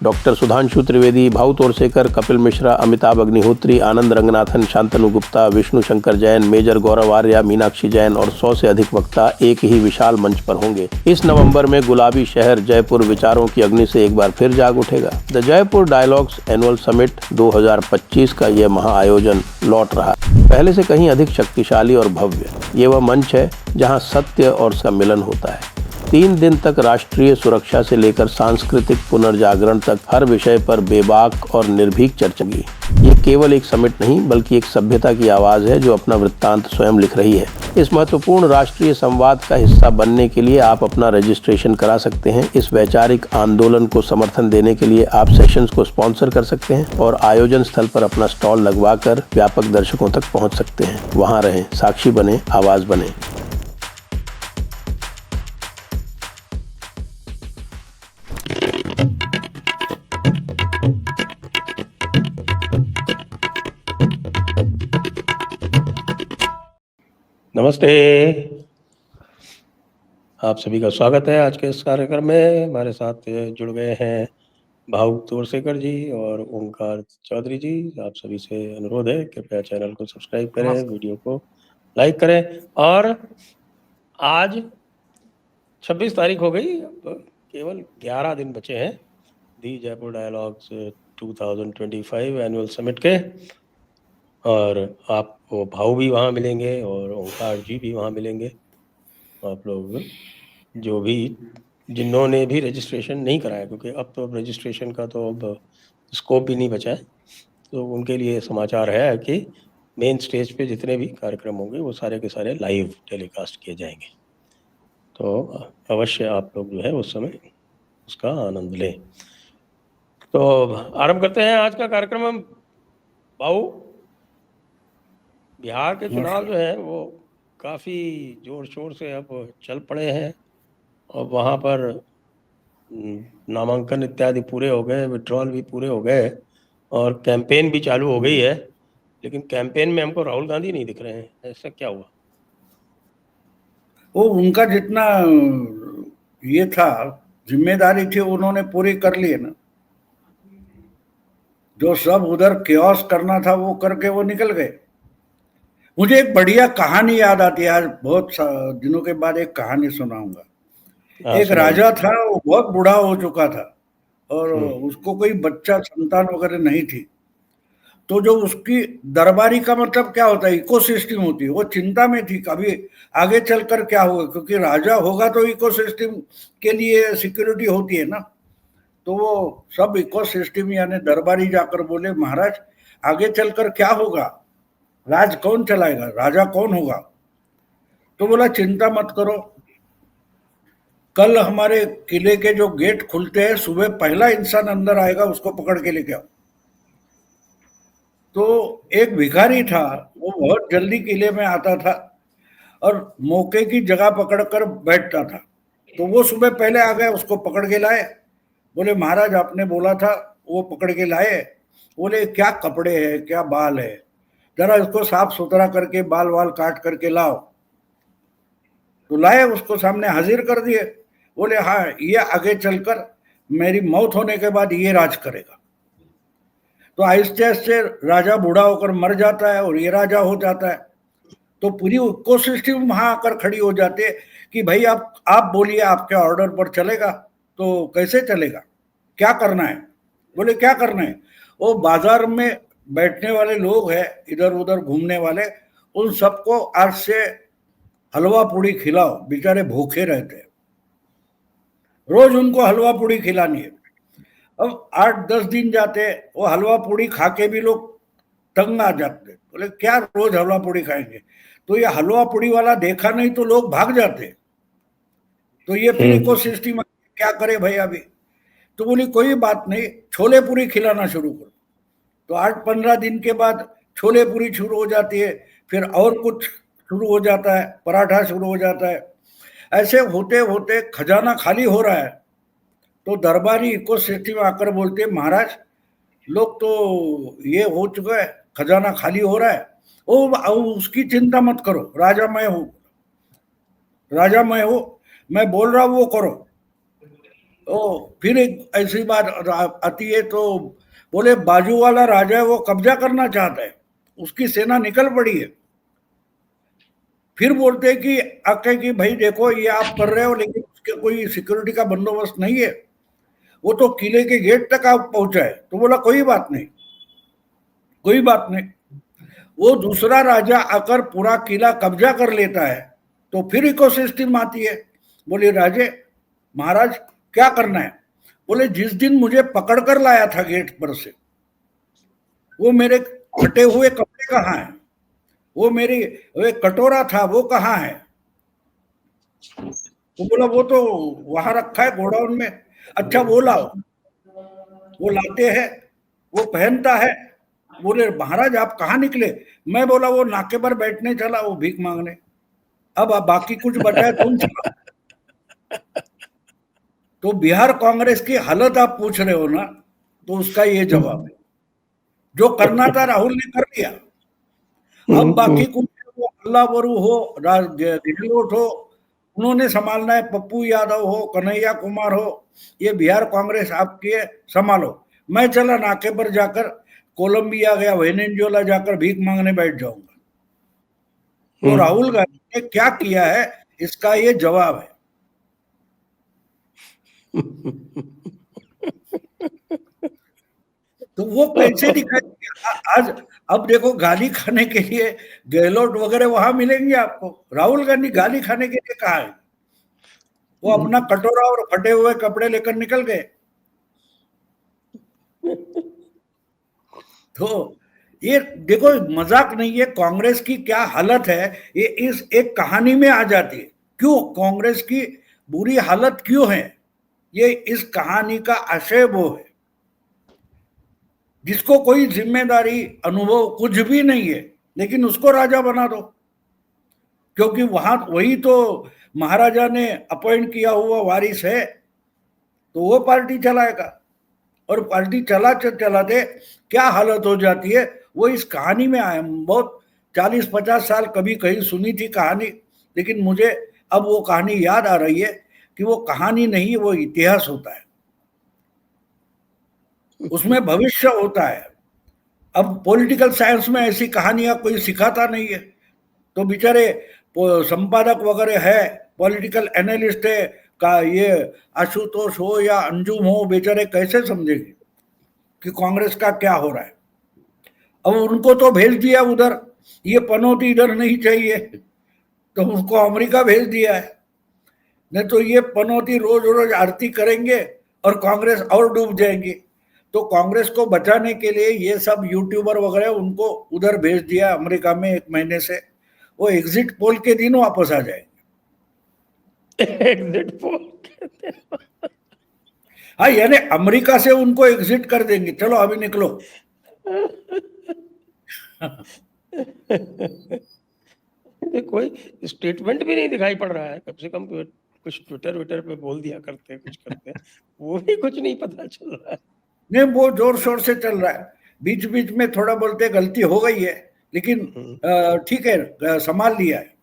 Doctor Sudhanshu Trivedi, Bhau Torsekar, Kapil Mishra, Amitabh Agnihotri, आनंद Ranganathan, Shantanu Gupta, Vishnu Shankar Jain, major गौरव आर्या, मीनाक्षी जैन और 100 से अधिक वक्ता एक ही विशाल मंच पर होंगे। इस नवंबर में गुलाबी शहर जयपुर विचारों की अग्नि से एक बार फिर जाग उठेगा। The Jaipur dialogues annual summit 2025 का यह महाआयोजन लौट रहा है, पहले से कहीं अधिक शक्तिशाली और भव्य। ये वह मंच है जहां सत्य और उसका मिलन होता है। 3 दिन तक राष्ट्रीय सुरक्षा से लेकर सांस्कृतिक पुनर्जागरण तक हर विषय पर बेबाक और निर्भीक चर्चा की। ये केवल एक समिट नहीं बल्कि एक सभ्यता की आवाज है जो अपना वृत्तांत स्वयं लिख रही है। इस महत्वपूर्ण राष्ट्रीय संवाद का हिस्सा बनने के लिए आप अपना रजिस्ट्रेशन करा सकते हैं। इस वैचारिक आंदोलन को समर्थन देने के लिए आप सेशंस को स्पॉन्सर कर सकते हैं और आयोजन स्थल पर अपना स्टॉल लगवाकर व्यापक दर्शकों तक पहुंच सकते हैं। वहां रहें, साक्षी बने, आवाज बने। नमस्ते, आप सभी का स्वागत है आज के इस कार्यक्रम में। हमारे साथ जुड़ गए हैं भाऊ तोरसेकर जी और ओंकार चौधरी जी। आप सभी से अनुरोध है कृपया चैनल को सब्सक्राइब करें, वीडियो को लाइक करें। और आज 26 तारीख हो गई, अब केवल 11 दिन बचे हैं दी जयपुर डायलॉग्स 2025 एनुअल समिट के। और आपको भाऊ भी वहाँ मिलेंगे और ओंकार जी भी वहाँ मिलेंगे। आप लोग जो भी जिन्होंने भी रजिस्ट्रेशन नहीं कराया, क्योंकि अब तो रजिस्ट्रेशन का तो अब स्कोप भी नहीं बचा है, तो उनके लिए समाचार है कि मेन स्टेज पे जितने भी कार्यक्रम होंगे वो सारे के सारे लाइव टेलीकास्ट किए जाएंगे। तो अवश्य आप लोग जो है उस समय उसका आनंद लें। तो आरंभ करते हैं आज का कार्यक्रम। हम भाऊ, बिहार के चुनाव जो है वो काफ़ी जोर शोर से अब चल पड़े हैं और वहाँ पर नामांकन इत्यादि पूरे हो गए, विड्रॉल भी पूरे हो गए और कैंपेन भी चालू हो गई है। लेकिन कैंपेन में हमको राहुल गांधी नहीं दिख रहे हैं, ऐसा क्या हुआ? वो उनका जितना ये था, जिम्मेदारी थी, उन्होंने पूरी कर ली है ना। जो सब उधर केओस करना था वो करके वो निकल गए। मुझे एक बढ़िया कहानी याद आती है, आज बहुत दिनों के बाद एक कहानी सुनाऊंगा। एक राजा था, वो बहुत बूढ़ा हो चुका था और उसको कोई बच्चा संतान वगैरह नहीं थी। तो जो उसकी दरबारी का मतलब क्या होता है, इकोसिस्टम होती है, वो चिंता में थी कभी आगे चलकर क्या होगा, क्योंकि राजा होगा तो इकोसिस्टम के लिए सिक्योरिटी होती है ना। तो वो सब इकोसिस्टम यानी दरबारी जाकर बोले, महाराज आगे चलकर क्या होगा, राज कौन चलाएगा, राजा कौन होगा? तो बोला चिंता मत करो, कल हमारे किले के जो गेट खुलते हैं, सुबह पहला इंसान अंदर आएगा उसको पकड़ के लेके आओ। तो एक भिखारी था, वो बहुत जल्दी किले में आता था और मौके की जगह पकड़कर बैठता था। तो वो सुबह पहले आ गए, उसको पकड़ के लाए। बोले महाराज आपने बोला था, वो पकड़ के लाए। बोले क्या कपड़े हैं, क्या बाल है, जरा इसको साफ सुथरा करके बाल वाल काट करके लाओ। तो लाए, उसको सामने हाजिर कर दिए। बोले हाँ, ये आगे चलकर मेरी मौत होने के बाद ये राज करेगा। तो आहिस्ते आहिस्ते राजा बूढ़ा होकर मर जाता है और ये राजा हो जाता है। तो पूरी इकोसिस्टम वहां आकर खड़ी हो जाती है कि भाई आप बोलिए, आपके ऑर्डर पर चलेगा तो कैसे चलेगा, क्या करना है? बोले क्या करना है? वो बाजार में बैठने वाले लोग हैं, इधर उधर घूमने वाले, उन सबको आज से हलवा पूड़ी खिलाओ, बेचारे भूखे रहते हैं, रोज उनको हलवा पूड़ी खिलानी है। अब 8-10 दिन जाते, वो हलवा पूड़ी खा के भी लोग तंग आ जाते। बोले क्या रोज हलवा पूड़ी खाएंगे? तो ये हलवा पूड़ी वाला देखा नहीं तो लोग भाग जाते। तो ये फिर इकोसिस्टम क्या करे भाई अभी? तो बोली कोई बात नहीं, छोले पूरी खिलाना शुरू करो। तो 8-15 दिन के बाद छोले पूरी शुरू हो जाती है, फिर और कुछ शुरू हो जाता है, पराठा शुरू हो जाता है। ऐसे होते होते खजाना खाली हो रहा है। तो दरबारी इकोसिस्टम आकर बोलते महाराज लोग तो ये हो चुका है, खजाना खाली हो रहा है, वो उसकी चिंता मत करो, राजा मैं हूँ, राजा मैं हूँ, मैं बोल रहा हूँ वो करो। फिर एक ऐसी बात आती है, तो बोले बाजू वाला राजा है वो कब्जा करना चाहता है, उसकी सेना निकल पड़ी है। फिर बोलते हैं कि आके कि भाई देखो ये आप कर रहे हो, लेकिन उसके कोई सिक्योरिटी का बंदोबस्त नहीं है, वो तो किले के गेट तक आप पहुंचा है। तो बोला कोई बात नहीं, कोई बात नहीं। वो दूसरा राजा आकर पूरा किला कब्जा कर लेता है, तो फिर इकोसिस्टम आती है। बोले राजे महाराज क्या करना है? बोले जिस दिन मुझे पकड़ कर लाया था गेट पर से, वो मेरे फटे हुए कपड़े कहाँ हैं? वो मेरी वो एक कटोरा था वो कहाँ है? तो बोला वो तो वहां रखा है गोडाउन में। अच्छा वो लाओ। वो लाते हैं, वो पहनता है। बोले महाराज आप कहाँ निकले? मैं बोला वो नाके पर बैठने चला, वो भीख मांगने। अब बाकी कुछ बचा है तुम चलाओ। तो बिहार कांग्रेस की हालत आप पूछ रहे हो ना, तो उसका ये जवाब है। जो करना था राहुल ने कर लिया। अब बाकी कुछ वो अल्लाह बरू हो, गहलोत हो, उन्होंने संभालना है। पप्पू यादव हो, कन्हैया कुमार हो, ये बिहार कांग्रेस आपकी है, संभालो। मैं चला नाके पर जाकर कोलंबिया गया, वेनेजुएला जाकर भीख मांगने बैठ जाऊंगा। तो राहुल गांधी ने क्या किया है, इसका ये जवाब है। तो वो कैसे दिखाई आज? अब देखो गाली खाने के लिए गहलोत वगैरह वहां मिलेंगे आपको। राहुल गांधी गाली खाने के लिए कहा है? वो अपना कटोरा और फटे हुए कपड़े लेकर निकल गए। तो ये देखो मजाक नहीं है, कांग्रेस की क्या हालत है ये इस एक कहानी में आ जाती है। क्यों कांग्रेस की बुरी हालत क्यों है, ये इस कहानी का आशय वो है। जिसको कोई जिम्मेदारी अनुभव कुछ भी नहीं है, लेकिन उसको राजा बना दो, क्योंकि वहां वही तो महाराजा ने अपॉइंट किया हुआ वारिस है, तो वो पार्टी चलाएगा। और पार्टी चलाते क्या हालत हो जाती है, वो इस कहानी में आया। बहुत 40-50 साल कभी कहीं सुनी थी कहानी, लेकिन मुझे अब वो कहानी याद आ रही है कि वो कहानी नहीं, वो इतिहास होता है, उसमें भविष्य होता है। अब पॉलिटिकल साइंस में ऐसी कहानियां कोई सिखाता नहीं है, तो बेचारे संपादक वगैरह है, पॉलिटिकल एनालिस्ट है का ये आशुतोष हो या अंजुम हो, बेचारे कैसे समझेंगे कि कांग्रेस का क्या हो रहा है। अब उनको तो भेज दिया उधर, ये पनौती इधर नहीं चाहिए, तो उसको अमेरिका भेज दिया है। नहीं तो ये पनौती रोज रोज आरती करेंगे और कांग्रेस और डूब जाएंगी। तो कांग्रेस को बचाने के लिए ये सब यूट्यूबर वगैरह उनको उधर भेज दिया अमेरिका में 1 महीने से। वो एग्जिट पोल के दिन वापस आ जाएंगे। एग्जिट पोल हाँ, यानी अमेरिका से उनको एग्जिट कर देंगे, चलो अभी निकलो। कोई स्टेटमेंट भी नहीं दिखाई पड़ रहा है, कम से कम कुछ ट्विटर पे बोल दिया करते, कुछ करते, वो भी कुछ नहीं पता चल रहा है। नहीं, वो जोर शोर से चल रहा है। बीच बीच में थोड़ा बोलते गलती हो गई है, लेकिन ठीक है, संभाल लिया है।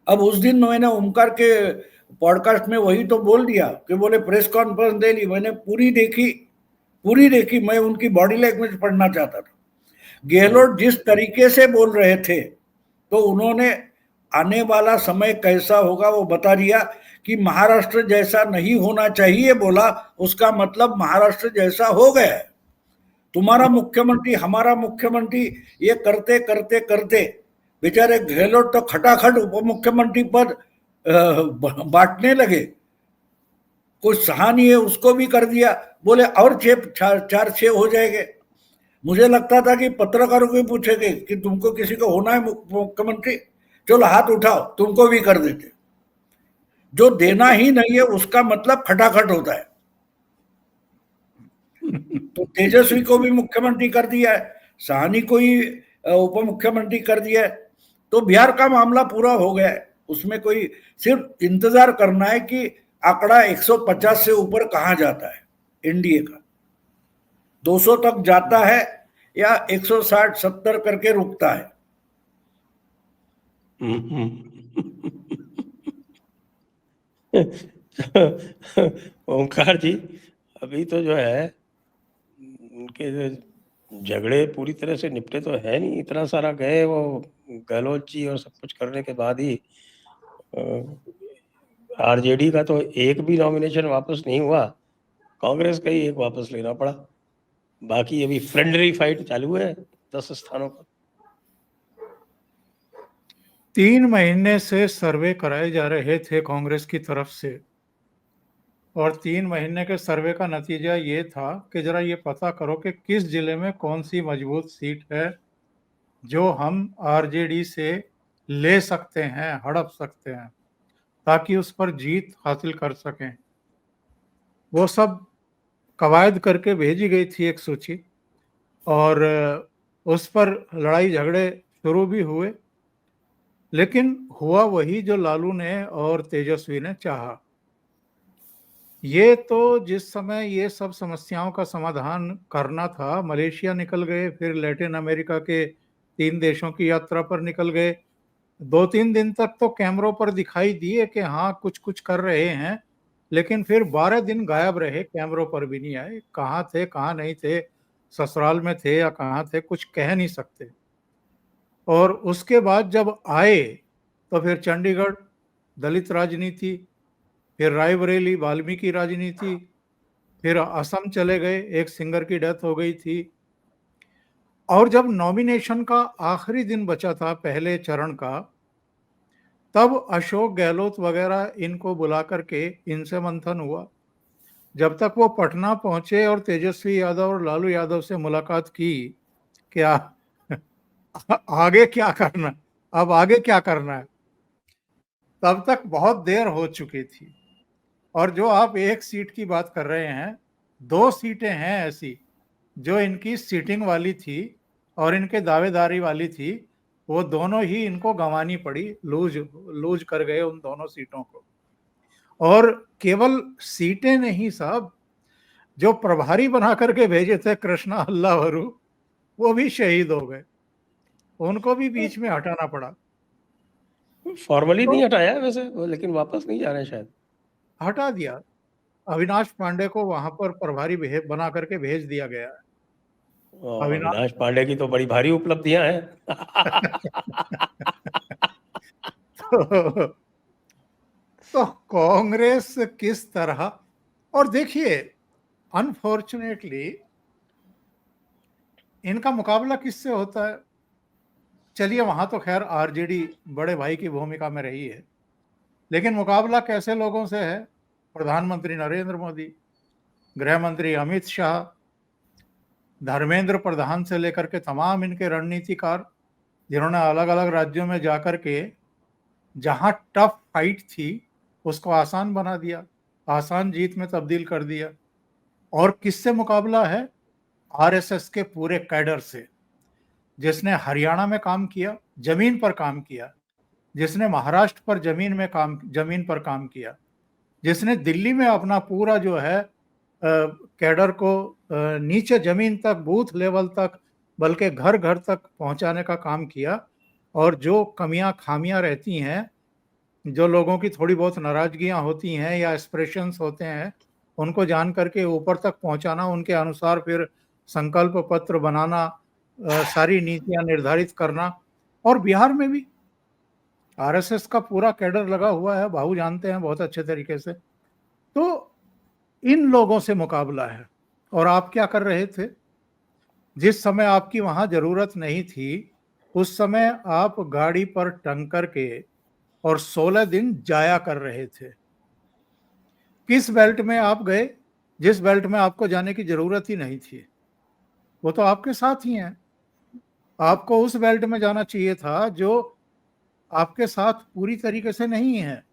अब उस दिन मैंने ओमकार के पॉडकास्ट में वही तो बोल दिया कि बोले प्रेस कॉन्फ्रेंस दे ली, मैंने पूरी देखी। मैं उनकी बॉडी लैंग्वेज पढ़ना चाहता था। गहलोत जिस तरीके से बोल रहे थे, तो उन्होंने आने वाला समय कैसा होगा वो बता दिया कि महाराष्ट्र जैसा नहीं होना चाहिए बोला, उसका मतलब महाराष्ट्र जैसा हो गया है। तुम्हारा मुख्यमंत्री हमारा मुख्यमंत्री ये करते करते करते बेचारे गहलोत तो खटाखट उप मुख्यमंत्री पद बांटने लगे। कुछ सहानी है उसको भी कर दिया, बोले और 4-6 हो जाएंगे। मुझे लगता था कि पत्रकारों को पूछेंगे कि तुमको किसी को होना है मुख्यमंत्री, चलो हाथ उठाओ, तुमको भी कर देते। जो देना ही नहीं है उसका मतलब खटाखट होता है। तो तेजस्वी को भी मुख्यमंत्री कर दिया है, साहनी को ही उप मुख्यमंत्री कर दिया है। तो बिहार का मामला पूरा हो गया है। उसमें कोई सिर्फ इंतजार करना है कि आंकड़ा 150 से ऊपर कहां जाता है एनडीए का, 200 तक जाता है या 160-70 करके रुकता है। ओंकार जी, अभी तो जो है उनके झगड़े पूरी तरह से निपटे तो है नहीं, इतना सारा गए वो गहलोत जी और सब कुछ करने के बाद ही आरजेडी का तो एक भी नॉमिनेशन वापस नहीं हुआ, कांग्रेस का ही एक वापस लेना पड़ा। बाकी अभी फ्रेंडली फाइट चालू है 10 स्थानों पर। 3 महीने से सर्वे कराए जा रहे थे कांग्रेस की तरफ से, और 3 महीने के सर्वे का नतीजा ये था कि जरा ये पता करो कि किस जिले में कौन सी मजबूत सीट है जो हम आरजेडी से ले सकते हैं, हड़प सकते हैं, ताकि उस पर जीत हासिल कर सकें। वो सब कवायद करके भेजी गई थी एक सूची, और उस पर लड़ाई झगड़े शुरू भी हुए, लेकिन हुआ वही जो लालू ने और तेजस्वी ने चाहा। ये तो जिस समय ये सब समस्याओं का समाधान करना था, मलेशिया निकल गए, फिर लैटिन अमेरिका के 3 देशों की यात्रा पर निकल गए। 2-3 दिन तक तो कैमरों पर दिखाई दिए कि हाँ कुछ कुछ कर रहे हैं, लेकिन फिर 12 दिन गायब रहे, कैमरों पर भी नहीं आए। कहाँ थे, कहाँ नहीं थे, ससुराल में थे या कहाँ थे, कुछ कह नहीं सकते। और उसके बाद जब आए तो फिर चंडीगढ़ दलित राजनीति, फिर रायबरेली वाल्मीकि राजनीति, फिर असम चले गए, एक सिंगर की डेथ हो गई थी। और जब नॉमिनेशन का आखिरी दिन बचा था पहले चरण का, तब अशोक गहलोत वगैरह इनको बुला करके इनसे मंथन हुआ। जब तक वो पटना पहुंचे और तेजस्वी यादव और लालू यादव से मुलाकात की, क्या आगे क्या करना, अब आगे क्या करना है, तब तक बहुत देर हो चुकी थी। और जो आप एक सीट की बात कर रहे हैं, 2 सीटें हैं ऐसी जो इनकी सीटिंग वाली थी और इनके दावेदारी वाली थी, वो दोनों ही इनको गंवानी पड़ी, लूज लूज कर गए उन दोनों सीटों को। और केवल सीटें नहीं साहब, जो प्रभारी बना करके भेजे थे कृष्णा हल्लावरू, वो भी शहीद हो गए, उनको भी बीच में हटाना पड़ा। फॉर्मली तो नहीं हटाया वैसे वो, लेकिन वापस नहीं जा रहे शायद। हटा दिया, अविनाश पांडे को वहां पर प्रभारी बना करके भेज दिया गया है। अविनाश अविनाश पांडे की तो बड़ी भारी उपलब्धियां हैं। तो, तो कांग्रेस किस तरह, और देखिए अनफॉर्चुनेटली इनका मुकाबला किससे होता है। चलिए वहां तो खैर आरजेडी बड़े भाई की भूमिका में रही है, लेकिन मुकाबला कैसे लोगों से है। प्रधानमंत्री नरेंद्र मोदी, गृह मंत्री अमित शाह, धर्मेंद्र प्रधान से लेकर के तमाम इनके रणनीतिकार, जिन्होंने अलग अलग राज्यों में जाकर के जहां टफ फाइट थी उसको आसान बना दिया, आसान जीत में तब्दील कर दिया। और किससे मुकाबला है, आरएसएस के पूरे कैडर से, जिसने हरियाणा में काम किया, जमीन पर काम किया, जिसने महाराष्ट्र पर जमीन पर काम किया, जिसने दिल्ली में अपना पूरा जो है कैडर को नीचे जमीन तक, बूथ लेवल तक, बल्कि घर घर तक पहुंचाने का काम किया। और जो कमियां खामियां रहती हैं, जो लोगों की थोड़ी बहुत नाराजगियां होती हैं या एक्सप्रेशंस होते हैं, उनको जान करके ऊपर तक पहुंचाना, उनके अनुसार फिर संकल्प पत्र बनाना, सारी नीतियां निर्धारित करना। और बिहार में भी आरएसएस का पूरा कैडर लगा हुआ है, बाबू जानते हैं बहुत अच्छे तरीके से। तो इन लोगों से मुकाबला है। और आप क्या कर रहे थे, जिस समय आपकी वहां जरूरत नहीं थी, उस समय आप गाड़ी पर टंकर के और 16 दिन जाया कर रहे थे। किस बेल्ट में आप गए, जिस बेल्ट में आपको जाने की जरूरत ही नहीं थी, वो तो आपके साथ ही हैं। आपको उस बेल्ट में जाना चाहिए था जो आपके साथ पूरी तरीके से नहीं है।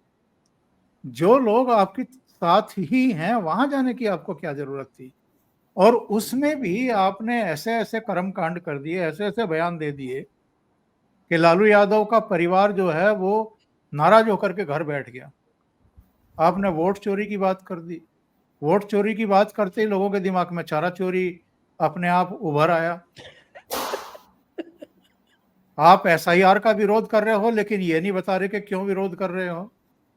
जो लोग आपके साथ ही हैं वहां जाने की आपको क्या जरूरत थी। और उसमें भी आपने ऐसे ऐसे कर्म कांड कर दिए, ऐसे ऐसे बयान दे दिए कि लालू यादव का परिवार जो है वो नाराज होकर के घर बैठ गया। आपने वोट चोरी की बात कर दी, वोट चोरी की बात करते ही लोगों के दिमाग में चारा चोरी अपने आप उभर आया। आप एसआईआर का विरोध कर रहे हो, लेकिन ये नहीं बता रहे कि क्यों विरोध कर रहे हो।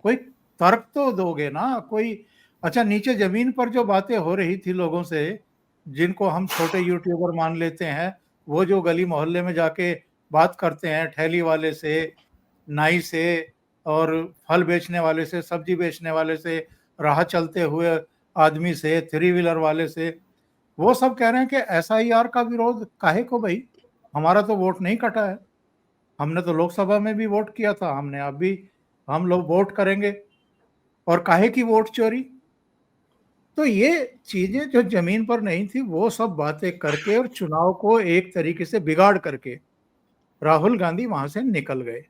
कोई तर्क तो दोगे ना कोई। अच्छा, नीचे जमीन पर जो बातें हो रही थी लोगों से, जिनको हम छोटे यूट्यूबर मान लेते हैं, वो जो गली मोहल्ले में जाके बात करते हैं, ठेली वाले से, नाई से, और फल बेचने वाले से, सब्जी बेचने वाले से, राह चलते हुए आदमी से, थ्री व्हीलर वाले से, वो सब कह रहे हैं कि एसआईआर का विरोध काहे को भाई, हमारा तो वोट नहीं कटा है, हमने तो लोकसभा में भी वोट किया था, हमने अब भी हम लोग वोट करेंगे, और काहे की वोट चोरी। तो ये चीजें जो जमीन पर नहीं थी वो सब बातें करके और चुनाव को एक तरीके से बिगाड़ करके राहुल गांधी वहां से निकल गए।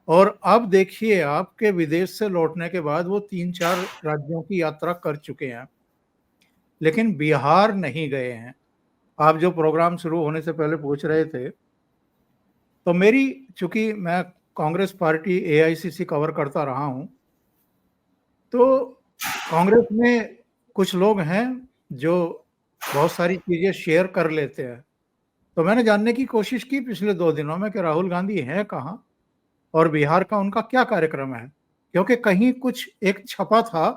और अब देखिए, आपके विदेश से लौटने के बाद वो 3-4 राज्यों की यात्रा कर चुके हैं, लेकिन बिहार नहीं गए हैं। आप जो प्रोग्राम शुरू होने से पहले पूछ रहे थे, तो मेरी, चूंकि मैं कांग्रेस पार्टी एआईसीसी कवर करता रहा हूं, तो कांग्रेस में कुछ लोग हैं जो बहुत सारी चीजें शेयर कर लेते हैं। तो मैंने जानने की कोशिश की पिछले 2 दिनों में कि राहुल गांधी हैं कहाँ और बिहार का उनका क्या कार्यक्रम है, क्योंकि कहीं कुछ एक छपा था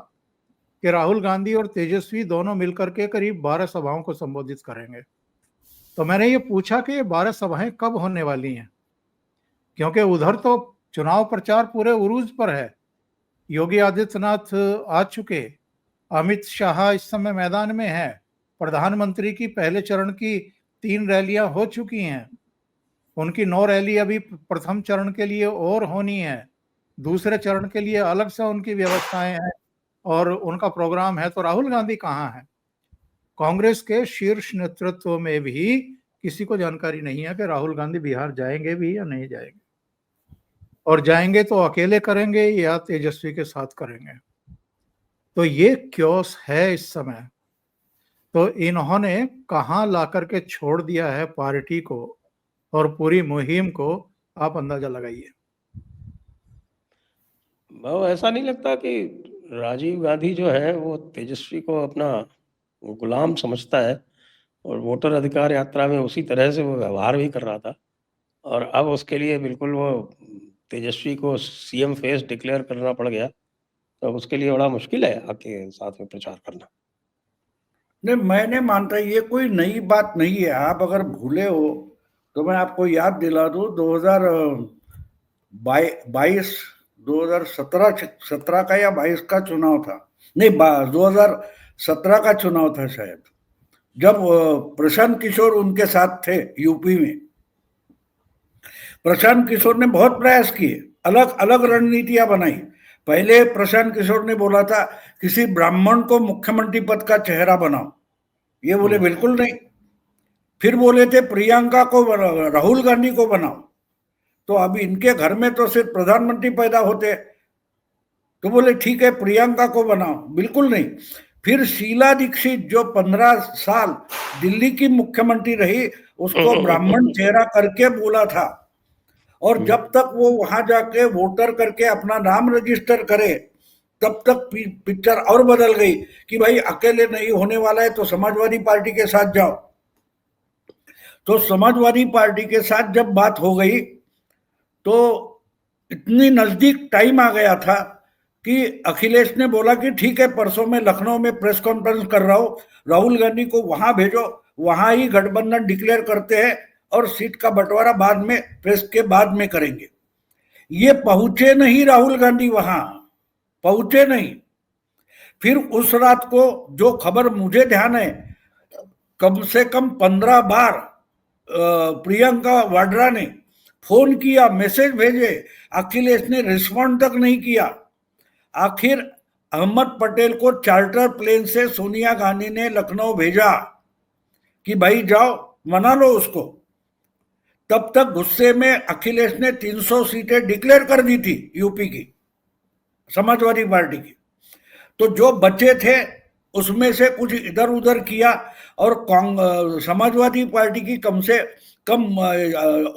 कि राहुल गांधी और तेजस्वी दोनों मिलकर के करीब 12 सभाओं को संबोधित करेंगे। तो मैंने ये पूछा कि ये 12 सभाएं कब होने वाली हैं, क्योंकि उधर तो चुनाव प्रचार पूरे उरूज पर है, योगी आदित्यनाथ आ चुके, अमित शाह इस समय मैदान में है, प्रधानमंत्री की पहले चरण की 3 रैलियां हो चुकी हैं, उनकी 9 रैली अभी प्रथम चरण के लिए और होनी है, दूसरे चरण के लिए अलग से उनकी व्यवस्थाएं हैं और उनका प्रोग्राम है। तो राहुल गांधी कहाँ है? कांग्रेस के शीर्ष नेतृत्व में भी किसी को जानकारी नहीं है कि राहुल गांधी बिहार जाएंगे भी या नहीं जाएंगे, और जाएंगे तो अकेले करेंगे या तेजस्वी के साथ करेंगे। तो ये क्योस है इस समय। तो इन्होंने कहां ला करके छोड़ दिया है पार्टी को और पूरी मुहिम को, आप अंदाजा लगाइए। वो ऐसा नहीं लगता कि राजीव गांधी जो है वो तेजस्वी को अपना गुलाम समझता है, और वोटर अधिकार यात्रा में उसी तरह से वो व्यवहार भी कर रहा था, और अब उसके लिए बिल्कुल वो तेजस्वी को सीएम फेस डिक्लेयर करना पड़ गया, तो उसके लिए बड़ा मुश्किल है आपके साथ में प्रचार करना। नहीं, मैं नहीं मानता ये कोई नई बात नहीं है। आप अगर भूले हो तो मैं आपको याद दिला दूं, 2022 2017 का या 22 का चुनाव था, नहीं 2017 का चुनाव था शायद, जब प्रशांत किशोर उनके साथ थे यूपी में। प्रशांत किशोर ने बहुत प्रयास किए, अलग अलग रणनीतियां बनाई। पहले प्रशांत किशोर ने बोला था किसी ब्राह्मण को मुख्यमंत्री पद का चेहरा बनाओ, ये बोले बिल्कुल नहीं। फिर बोले थे प्रियंका को, राहुल गांधी को बनाओ, तो अभी इनके घर में तो सिर्फ प्रधानमंत्री पैदा होते, तो बोले ठीक है प्रियंका को बनाओ, बिल्कुल नहीं। फिर शीला दीक्षित जो 15 साल दिल्ली की मुख्यमंत्री रही, उसको ब्राह्मण चेहरा करके बोला था, और जब तक वो वहां जाके वोटर करके अपना नाम रजिस्टर करे तब तक पिक्चर और बदल गई कि भाई अकेले नहीं होने वाला है तो समाजवादी पार्टी के साथ जाओ। तो समाजवादी पार्टी के साथ जब बात हो गई तो इतनी नजदीक टाइम आ गया था कि अखिलेश ने बोला कि ठीक है परसों मैं लखनऊ में प्रेस कॉन्फ्रेंस कर रहा हूं, राहुल गांधी को वहां भेजो, वहां ही गठबंधन डिक्लेयर करते हैं और सीट का बंटवारा बाद में, प्रेस के बाद में करेंगे। ये पहुंचे नहीं राहुल गांधी, वहां पहुंचे नहीं। फिर उस रात को जो खबर मुझे ध्यान है, कम से कम 15 बार प्रियंका वाड्रा ने फोन किया, मैसेज भेजे, अखिलेश ने रिस्पॉन्ड तक नहीं किया। आखिर अहमद पटेल को चार्टर प्लेन से सोनिया गांधी ने लखनऊ भेजा कि भाई जाओ मना लो उसको। तब तक गुस्से में अखिलेश ने 300 सीटें डिक्लेयर कर दी थी यूपी की, समाजवादी पार्टी की। तो जो बचे थे उसमें से कुछ इधर उधर किया, और समाजवादी पार्टी की कम से कम,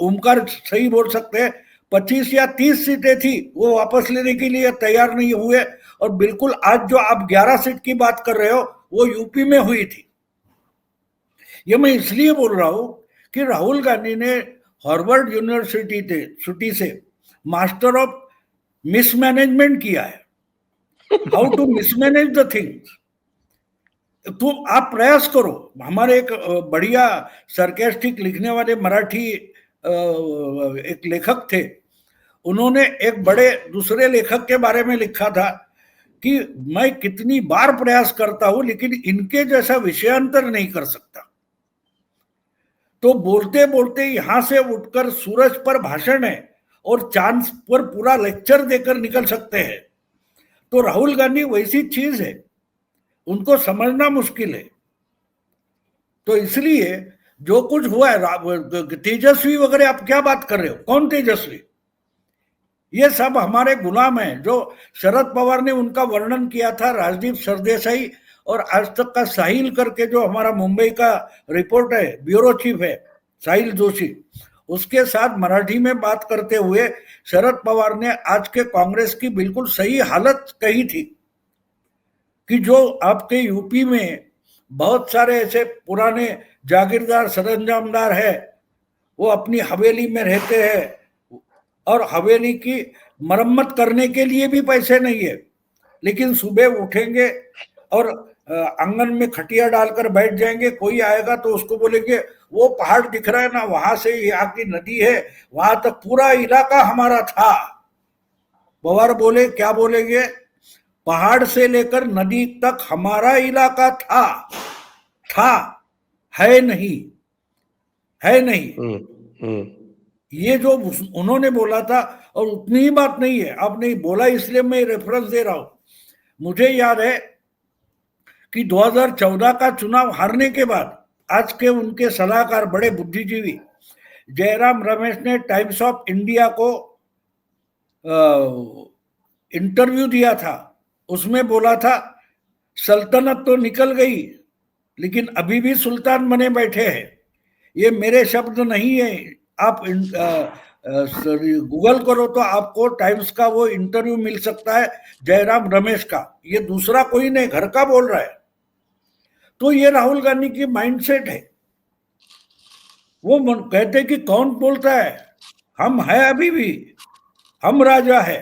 ओमकार सही बोल सकते हैं, 25 या 30 सीटें थी, वो वापस लेने के लिए तैयार नहीं हुए। और बिल्कुल आज जो आप 11 सीट की बात कर रहे हो वो यूपी में हुई थी। ये मैं इसलिए बोल रहा हूं कि राहुल गांधी ने हार्वर्ड यूनिवर्सिटी से मास्टर ऑफ मिसमैनेजमेंट किया है। How to mismanage the things. तो आप प्रयास करो। हमारे एक बढ़िया सरकास्टिक लिखने वाले मराठी एक लेखक थे, उन्होंने एक बड़े दूसरे लेखक के बारे में लिखा था कि मैं कितनी बार प्रयास करता हूं लेकिन इनके जैसा विषयांतर नहीं कर सकता। तो बोलते बोलते यहां से उठकर सूरज पर भाषण है और चांद पर पूरा लेक्चर देकर निकल सकते हैं। तो राहुल गांधी वैसी चीज है, उनको समझना मुश्किल है। तो इसलिए जो कुछ हुआ है, तेजस्वी वगैरह आप क्या बात कर रहे हो, कौन तेजस्वी? ये सब हमारे गुलाम हैं। जो शरद पवार ने उनका वर्णन किया था, राजदीप सरदेसाई और आज तक का साहिल करके जो हमारा मुंबई का रिपोर्ट है, ब्यूरो चीफ है साहिल जोशी, उसके साथ मराठी में बात करते हुए शरद पवार ने आज के कांग्रेस की बिल्कुल सही हालत कही थी कि जो आपके यूपी में बहुत सारे ऐसे पुराने जागीरदार सरंजामदार है, वो अपनी हवेली में रहते हैं और हवेली की मरम्मत करने के लिए भी पैसे नहीं है, लेकिन सुबह उठेंगे और आंगन में खटिया डालकर बैठ जाएंगे। कोई आएगा तो उसको बोलेंगे वो पहाड़ दिख रहा है ना, वहां से यहाँ की नदी है, वहां तक पूरा इलाका हमारा था। पवार बोले, क्या बोलेंगे? पहाड़ से लेकर नदी तक हमारा इलाका था, है नहीं, है नहीं। ये जो उन्होंने बोला था, और उतनी ही बात नहीं है, आपने बोला इसलिए मैं रेफरेंस दे रहा हूं। मुझे याद है कि 2014 का चुनाव हारने के बाद आज के उनके सलाहकार, बड़े बुद्धिजीवी जयराम रमेश ने टाइम्स ऑफ इंडिया को इंटरव्यू दिया था। उसमें बोला था सल्तनत तो निकल गई लेकिन अभी भी सुल्तान बने बैठे हैं। ये मेरे शब्द नहीं है, आप गूगल करो तो आपको टाइम्स का वो इंटरव्यू मिल सकता है जयराम रमेश का। ये दूसरा कोई नहीं, घर का बोल रहा है। तो ये राहुल गांधी की माइंडसेट है। वो कहते कि कौन बोलता है, हम है अभी भी, हम राजा है,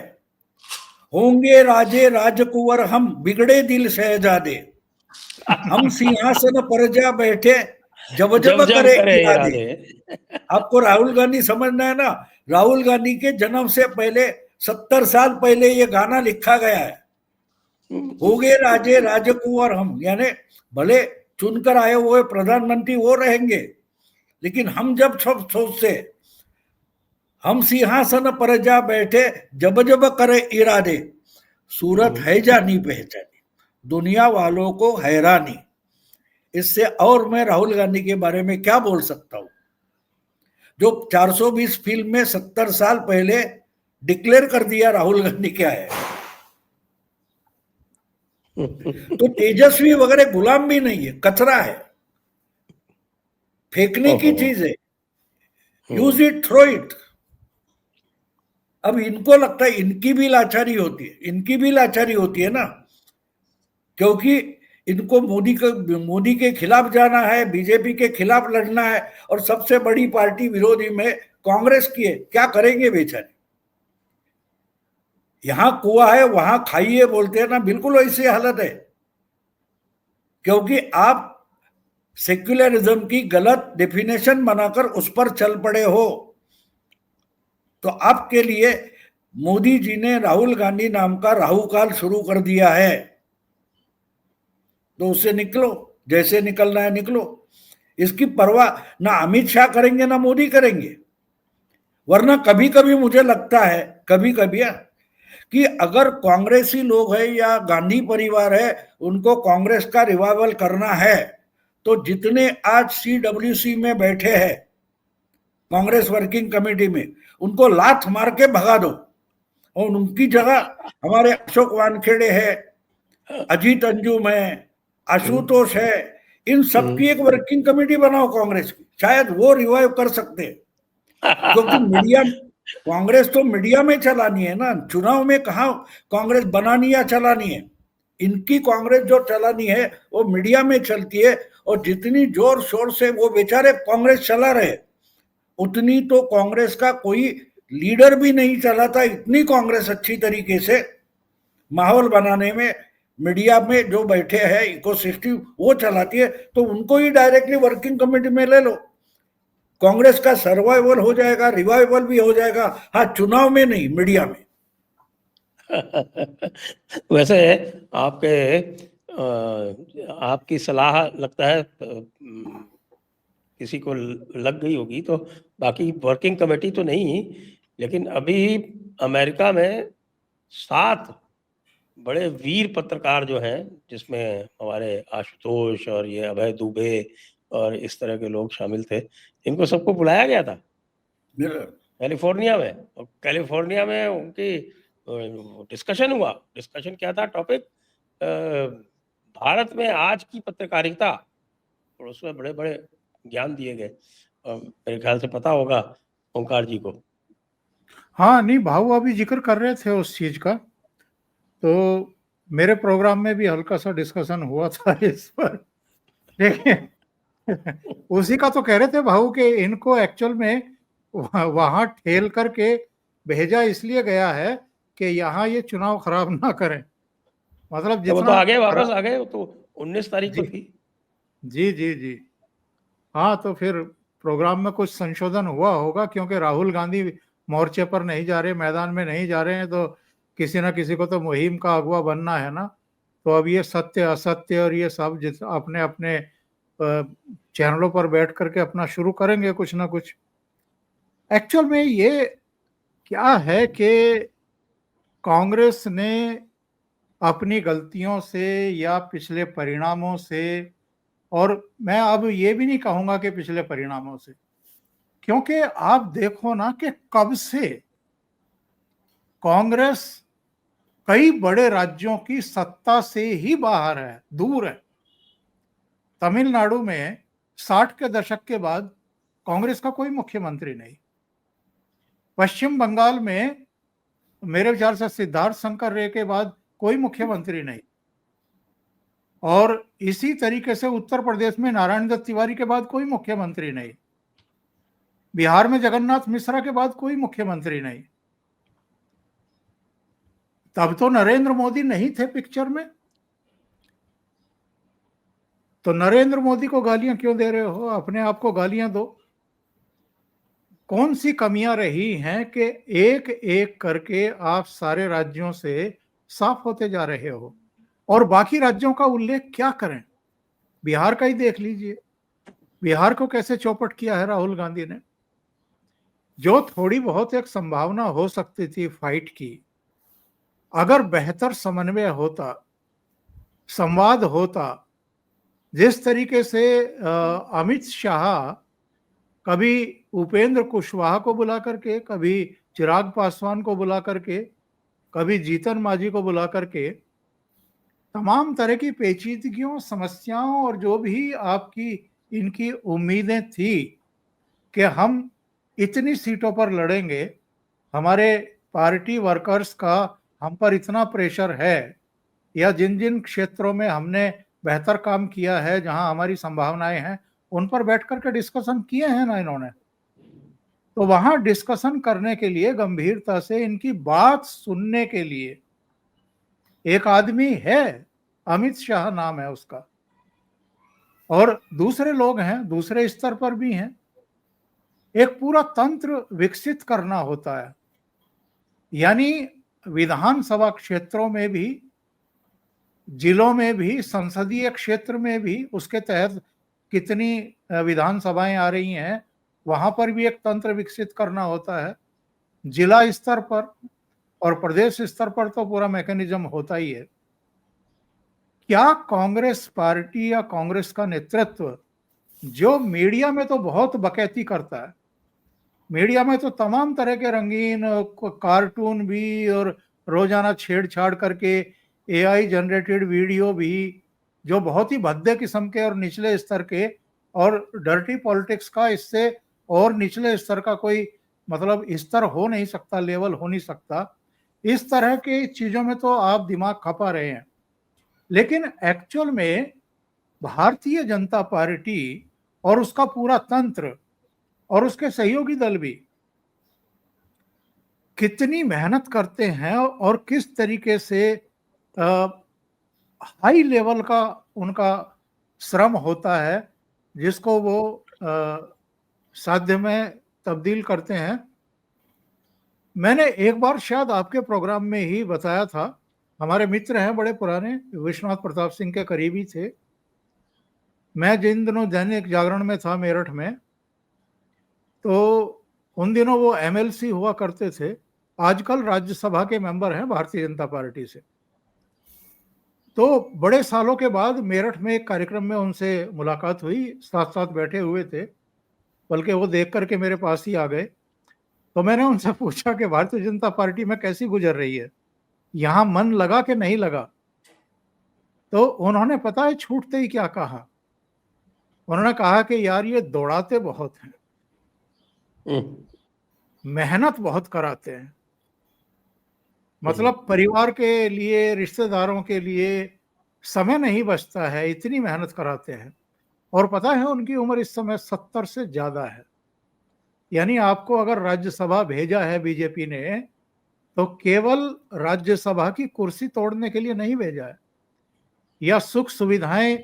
होंगे राजे राजकुंवर हम, बिगड़े दिल शहजादे, हम सिंहासन पर जा बैठे जब जब करे इरादे। आपको राहुल गांधी समझना है ना, राहुल गांधी के जन्म से पहले 70 साल पहले ये गाना लिखा गया है, होंगे राजे राजकुंवर हम, यानी भले चुनकर आए हुए प्रधानमंत्री वो रहेंगे, लेकिन हम जब सब सोचते हम सिंहासन पर जा बैठे जब जब करे इरादे, सूरत है जानी पहचानी, दुनिया वालों को हैरानी। इससे और मैं राहुल गांधी के बारे में क्या बोल सकता हूं, जो 420 फिल्म में 70 साल पहले डिक्लेयर कर दिया राहुल गांधी क्या है। तो तेजस्वी वगैरह गुलाम भी नहीं है, कचरा है, फेंकने की चीज है, यूज इट, थ्रो इट। अब इनको लगता है इनकी भी लाचारी होती है, इनकी भी लाचारी होती है ना, क्योंकि इनको मोदी के खिलाफ जाना है, बीजेपी के खिलाफ लड़ना है, और सबसे बड़ी पार्टी विरोधी में कांग्रेस की है। क्या करेंगे बेचारे? यहां कुआं है वहां खाइए बोलते हैं ना, बिल्कुल ऐसी हालत है। क्योंकि आप सेक्युलरिज्म की गलत डेफिनेशन बनाकर उस पर चल पड़े हो। तो आपके लिए मोदी जी ने राहुल गांधी नाम का राहुकाल शुरू कर दिया है, तो उससे निकलो, जैसे निकलना है निकलो। इसकी परवाह ना अमित शाह करेंगे ना मोदी करेंगे। वरना कभी कभी मुझे लगता है, कभी कभी कि अगर कांग्रेसी लोग है या गांधी परिवार है, उनको कांग्रेस का रिवाइवल करना है, तो जितने आज CWC में बैठे हैं कांग्रेस वर्किंग कमेटी में, उनको लात मार के भगा दो, और उनकी जगह हमारे अशोक वानखेड़े है, अजीत अंजुम है, आशुतोष है, इन सबकी एक वर्किंग कमेटी बनाओ कांग्रेस की, शायद वो रिवाइव कर सकते हैं। क्योंकि मीडिया, कांग्रेस तो मीडिया में चलानी है ना, चुनाव में कहा कांग्रेस बनानी या चलानी है। इनकी कांग्रेस जो चलानी है वो मीडिया में चलती है, और जितनी जोर शोर से वो बेचारे कांग्रेस चला रहे, उतनी तो कांग्रेस का कोई लीडर भी नहीं चलाता, इतनी कांग्रेस अच्छी तरीके से माहौल बनाने में मीडिया में जो बैठे हैं इकोसिस्टम वो चलाती है, तो उनको ही डायरेक्टली वर्किंग कमेटी में ले लो, कांग्रेस का सर्वाइवल हो जाएगा, रिवाइवल भी हो जाएगा। हाँ, चुनाव में नहीं, मीडिया में। वैसे आपकी सलाह लगता है किसी को लग गई होगी, तो बाकी वर्किंग कमेटी तो नहीं, लेकिन अभी अमेरिका में 7 बड़े वीर पत्रकार जो हैं, जिसमें हमारे आशुतोष और ये अभय दुबे और इस तरह के लोग शामिल थे, इनको सबको बुलाया गया था कैलिफोर्निया में। और कैलिफोर्निया में उनकी डिस्कशन हुआ। डिस्कशन क्या था? टॉपिक भारत में आज की पत्रकारिता, और उसमें बड़े बड़े ज्ञान दिए गए। मेरे ख्याल से पता होगा ओंकार जी को। हाँ, नहीं, भाऊ अभी जिक्र कर रहे थे उस चीज का, तो मेरे प्रोग्राम में भी हल्का सा डिस्कशन हुआ था इस पर। देखिए, उसी का तो कह रहे थे भाऊ कि इनको एक्चुअल में वहां ठेल करके भेजा इसलिए गया है कि यहाँ ये चुनाव खराब ना करें। मतलब तो वो तो जितना आगे वापस आ गए, तो 19 तारीख को थी। जी जी जी। हाँ, तो फिर प्रोग्राम में कुछ संशोधन हुआ होगा, क्योंकि राहुल गांधी मोर्चे पर नहीं जा रहे, मैदान में नहीं जा रहे हैं, तो किसी ना किसी को तो मुहिम का अगुवा बनना है ना। तो अब ये सत्य असत्य और ये सब अपने अपने चैनलों पर बैठ करके अपना शुरू करेंगे कुछ ना कुछ। एक्चुअल में ये क्या है कि कांग्रेस ने अपनी गलतियों से या पिछले परिणामों से, और मैं अब ये भी नहीं कहूंगा कि पिछले परिणामों से, क्योंकि आप देखो ना कि कब से कांग्रेस कई बड़े राज्यों की सत्ता से ही बाहर है, दूर है। तमिलनाडु में 60 के दशक के बाद कांग्रेस का कोई मुख्यमंत्री नहीं। पश्चिम बंगाल में मेरे विचार से सिद्धार्थ शंकर रे के बाद कोई मुख्यमंत्री नहीं। और इसी तरीके से उत्तर प्रदेश में नारायण दत्त तिवारी के बाद कोई मुख्यमंत्री नहीं। बिहार में जगन्नाथ मिश्रा के बाद कोई मुख्यमंत्री नहीं। तब तो नरेंद्र मोदी नहीं थे पिक्चर में, तो नरेंद्र मोदी को गालियां क्यों दे रहे हो? अपने आप को गालियां दो। कौन सी कमियां रही हैं कि एक एक करके आप सारे राज्यों से साफ होते जा रहे हो? और बाकी राज्यों का उल्लेख क्या करें? बिहार का ही देख लीजिए, बिहार को कैसे चौपट किया है राहुल गांधी ने। जो थोड़ी बहुत एक संभावना हो सकती थी फाइट की, अगर बेहतर समन्वय होता, संवाद होता, जिस तरीके से अमित शाह कभी उपेंद्र कुशवाहा को बुला करके, कभी चिराग पासवान को बुला करके, कभी जीतन मांझी को बुला करके तमाम तरह की पेचीदगियों, समस्याओं और जो भी आपकी इनकी उम्मीदें थी कि हम इतनी सीटों पर लड़ेंगे, हमारे पार्टी वर्कर्स का हम पर इतना प्रेशर है, या जिन जिन क्षेत्रों में हमने बेहतर काम किया है, जहां हमारी संभावनाएं हैं, उन पर बैठ करके डिस्कशन किए हैं ना इन्होंने। तो वहां डिस्कशन करने के लिए, गंभीरता से इनकी बात सुनने के लिए एक आदमी है, अमित शाह नाम है उसका, और दूसरे लोग हैं, दूसरे स्तर पर भी हैं। एक पूरा तंत्र विकसित करना होता है, यानी विधानसभा क्षेत्रों में भी, जिलों में भी, संसदीय क्षेत्र में भी, उसके तहत कितनी विधानसभाएं आ रही हैं, वहां पर भी एक तंत्र विकसित करना होता है। जिला स्तर पर और प्रदेश स्तर पर तो पूरा मैकेनिज्म होता ही है। क्या कांग्रेस पार्टी या कांग्रेस का नेतृत्व, जो मीडिया में तो बहुत बकैती करता है, मीडिया में तो तमाम तरह के रंगीन कार्टून भी और रोजाना छेड़छाड़ करके एआई जनरेटेड वीडियो भी, जो बहुत ही भद्दे किस्म के और निचले स्तर के, और डर्टी पॉलिटिक्स का इससे और निचले स्तर का कोई मतलब स्तर हो नहीं सकता, लेवल हो नहीं सकता। इस तरह की चीजों में तो आप दिमाग खपा रहे हैं। लेकिन एक्चुअल में भारतीय जनता पार्टी और उसका पूरा तंत्र और उसके सहयोगी दल भी कितनी मेहनत करते हैं और किस तरीके से हाई लेवल का उनका श्रम होता है जिसको वो साध्य में तब्दील करते हैं। मैंने एक बार शायद आपके प्रोग्राम में ही बताया था, हमारे मित्र हैं बड़े पुराने, विश्वनाथ प्रताप सिंह के करीबी थे। मैं जिन दिनों दैनिक जागरण में था मेरठ में, तो उन दिनों वो एमएलसी हुआ करते थे, आजकल राज्यसभा के मेंबर हैं भारतीय जनता पार्टी से। तो बड़े सालों के बाद मेरठ में एक कार्यक्रम में उनसे मुलाकात हुई, साथ साथ बैठे हुए थे, बल्कि वो देख करके मेरे पास ही आ गए। तो मैंने उनसे पूछा कि भारतीय जनता पार्टी में कैसी गुजर रही है, यहाँ मन लगा कि नहीं लगा? तो उन्होंने पता है छूटते ही क्या कहा? उन्होंने कहा कि यार ये दौड़ाते बहुत हैं, मेहनत बहुत कराते हैं, मतलब परिवार के लिए, रिश्तेदारों के लिए समय नहीं बचता है, इतनी मेहनत कराते हैं। और पता है उनकी उम्र इस समय 70 से ज्यादा है। यानी आपको अगर राज्यसभा भेजा है बीजेपी ने, तो केवल राज्यसभा की कुर्सी तोड़ने के लिए नहीं भेजा है या सुख सुविधाएं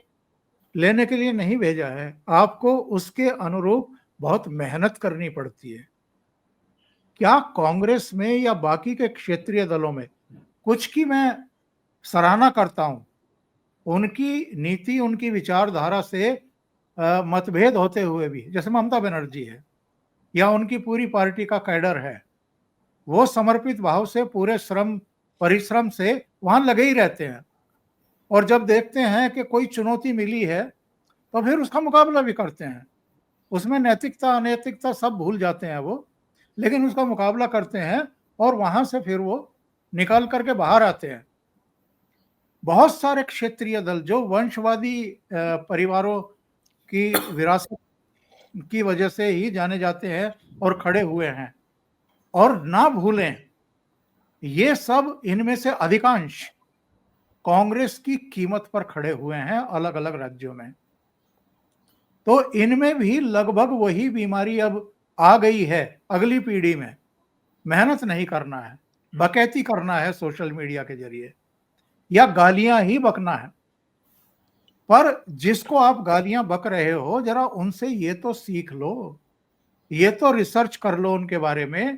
लेने के लिए नहीं भेजा है, आपको उसके अनुरूप बहुत मेहनत करनी पड़ती है। क्या कांग्रेस में या बाकी के क्षेत्रीय दलों में, कुछ की मैं सराहना करता हूं, उनकी नीति, उनकी विचारधारा से मतभेद होते हुए भी, जैसे ममता बनर्जी है या उनकी पूरी पार्टी का कैडर है, वो समर्पित भाव से, पूरे परिश्रम से वहां लगे ही रहते हैं। और जब देखते हैं कि कोई चुनौती मिली है तो फिर उसका मुकाबला भी करते हैं। उसमें नैतिकता अनैतिकता सब भूल जाते हैं वो, लेकिन उसका मुकाबला करते हैं और वहां से फिर वो निकाल करके बाहर आते हैं। बहुत सारे क्षेत्रीय दल जो वंशवादी परिवारों की विरासत की वजह से ही जाने जाते हैं और खड़े हुए हैं, और ना भूलें ये सब, इनमें से अधिकांश कांग्रेस की कीमत पर खड़े हुए हैं अलग अलग राज्यों में। तो इनमें भी लगभग वही बीमारी अब आ गई है अगली पीढ़ी में। मेहनत नहीं करना है, बकैती करना है सोशल मीडिया के जरिए, या गालियां ही बकना है। पर जिसको आप गालियां बक रहे हो, जरा उनसे ये तो सीख लो, ये तो रिसर्च कर लो उनके बारे में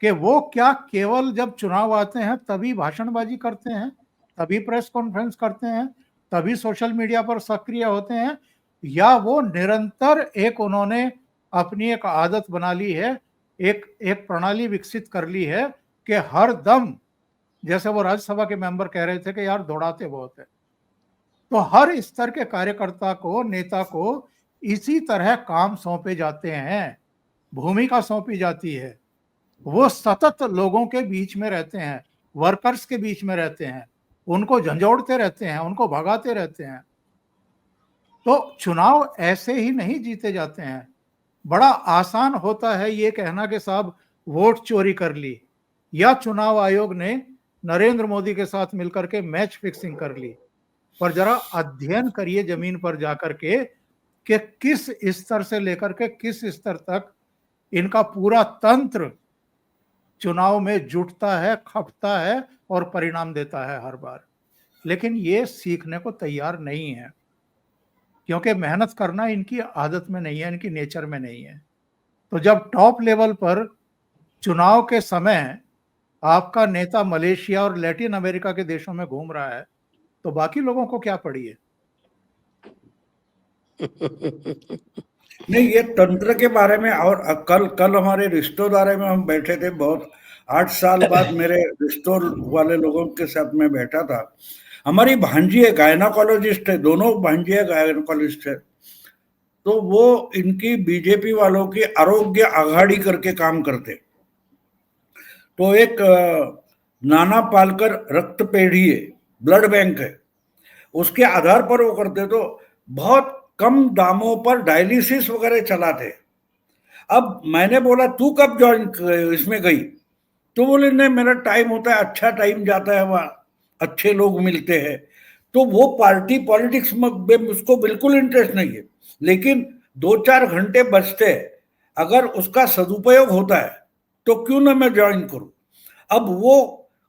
कि वो क्या केवल जब चुनाव आते हैं तभी भाषणबाजी करते हैं, तभी प्रेस कॉन्फ्रेंस करते हैं, तभी सोशल मीडिया पर सक्रिय होते हैं, या वो निरंतर एक उन्होंने अपनी एक आदत बना ली है, एक प्रणाली विकसित कर ली है कि हर दम, जैसे वो राज्यसभा के मेंबर कह रहे थे कि यार दौड़ाते बहुत है, तो हर स्तर के कार्यकर्ता को, नेता को इसी तरह काम सौंपे जाते हैं, भूमिका सौंपी जाती है। वो सतत लोगों के बीच में रहते हैं, वर्कर्स के बीच में रहते हैं, उनको झंझोड़ते रहते हैं, उनको भगाते रहते हैं। तो चुनाव ऐसे ही नहीं जीते जाते हैं। बड़ा आसान होता है ये कहना कि साहब वोट चोरी कर ली, या चुनाव आयोग ने नरेंद्र मोदी के साथ मिलकर के मैच फिक्सिंग कर ली। पर जरा अध्ययन करिए जमीन पर जाकर के कि किस स्तर से लेकर के किस स्तर तक इनका पूरा तंत्र चुनाव में जुटता है, खपता है और परिणाम देता है हर बार। लेकिन ये सीखने को तैयार नहीं है, क्योंकि मेहनत करना इनकी आदत में नहीं है, इनकी नेचर में नहीं है। तो जब टॉप लेवल पर चुनाव के समय आपका नेता मलेशिया और लैटिन अमेरिका के देशों में घूम रहा है, तो बाकी लोगों को क्या पड़ी है? नहीं, ये तंत्र के बारे में, और कल हमारे रिश्तेदारी में हम बैठे थे, बहुत 8 साल बाद मेरे रिश्तों वाले लोगों के साथ में बैठा था। हमारी भांजी है, गायनाकोलॉजिस्ट है, दोनों भांजियां गायनाकोलॉजिस्ट है। तो वो इनकी बीजेपी वालों की आरोग्य आघाड़ी करके काम करते। तो एक नाना पालकर रक्त पेढ़ी है, ब्लड बैंक है, उसके आधार पर वो करते। तो बहुत कम दामों पर डायलिसिस वगैरह चलाते। अब मैंने बोला तू कब ज्वाइन इसमें गई? तो बोले नहीं, मेरा टाइम होता है, अच्छा टाइम जाता है, वहाँ अच्छे लोग मिलते हैं। तो वो पार्टी पॉलिटिक्स में उसको बिल्कुल इंटरेस्ट नहीं है, लेकिन 2-4 घंटे बचते हैं, अगर उसका सदुपयोग होता है तो क्यों ना मैं ज्वाइन करूं। अब वो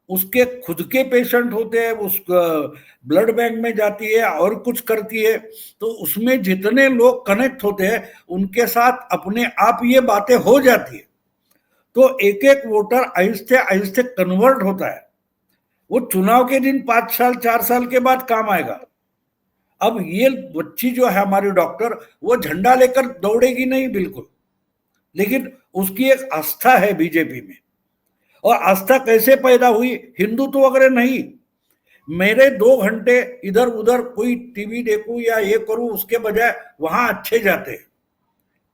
उसके खुद के पेशेंट होते हैं, उस ब्लड बैंक में जाती है और कुछ करती है, तो उसमें जितने लोग कनेक्ट होते हैं उनके साथ अपने आप ये बातें हो जाती है। तो एक एक वोटर आहिस्ते आहिस्ते कन्वर्ट होता है। वो चुनाव के दिन 5 साल 4 साल के बाद काम आएगा। अब ये बच्ची जो है हमारी डॉक्टर, वो झंडा लेकर दौड़ेगी नहीं बिल्कुल, लेकिन उसकी एक आस्था है बीजेपी में। और आस्था कैसे पैदा हुई? हिंदुत्व वगैरह नहीं, मेरे 2 घंटे इधर उधर कोई टीवी देखूं या ये करूं उसके बजाय वहां अच्छे जाते हैं।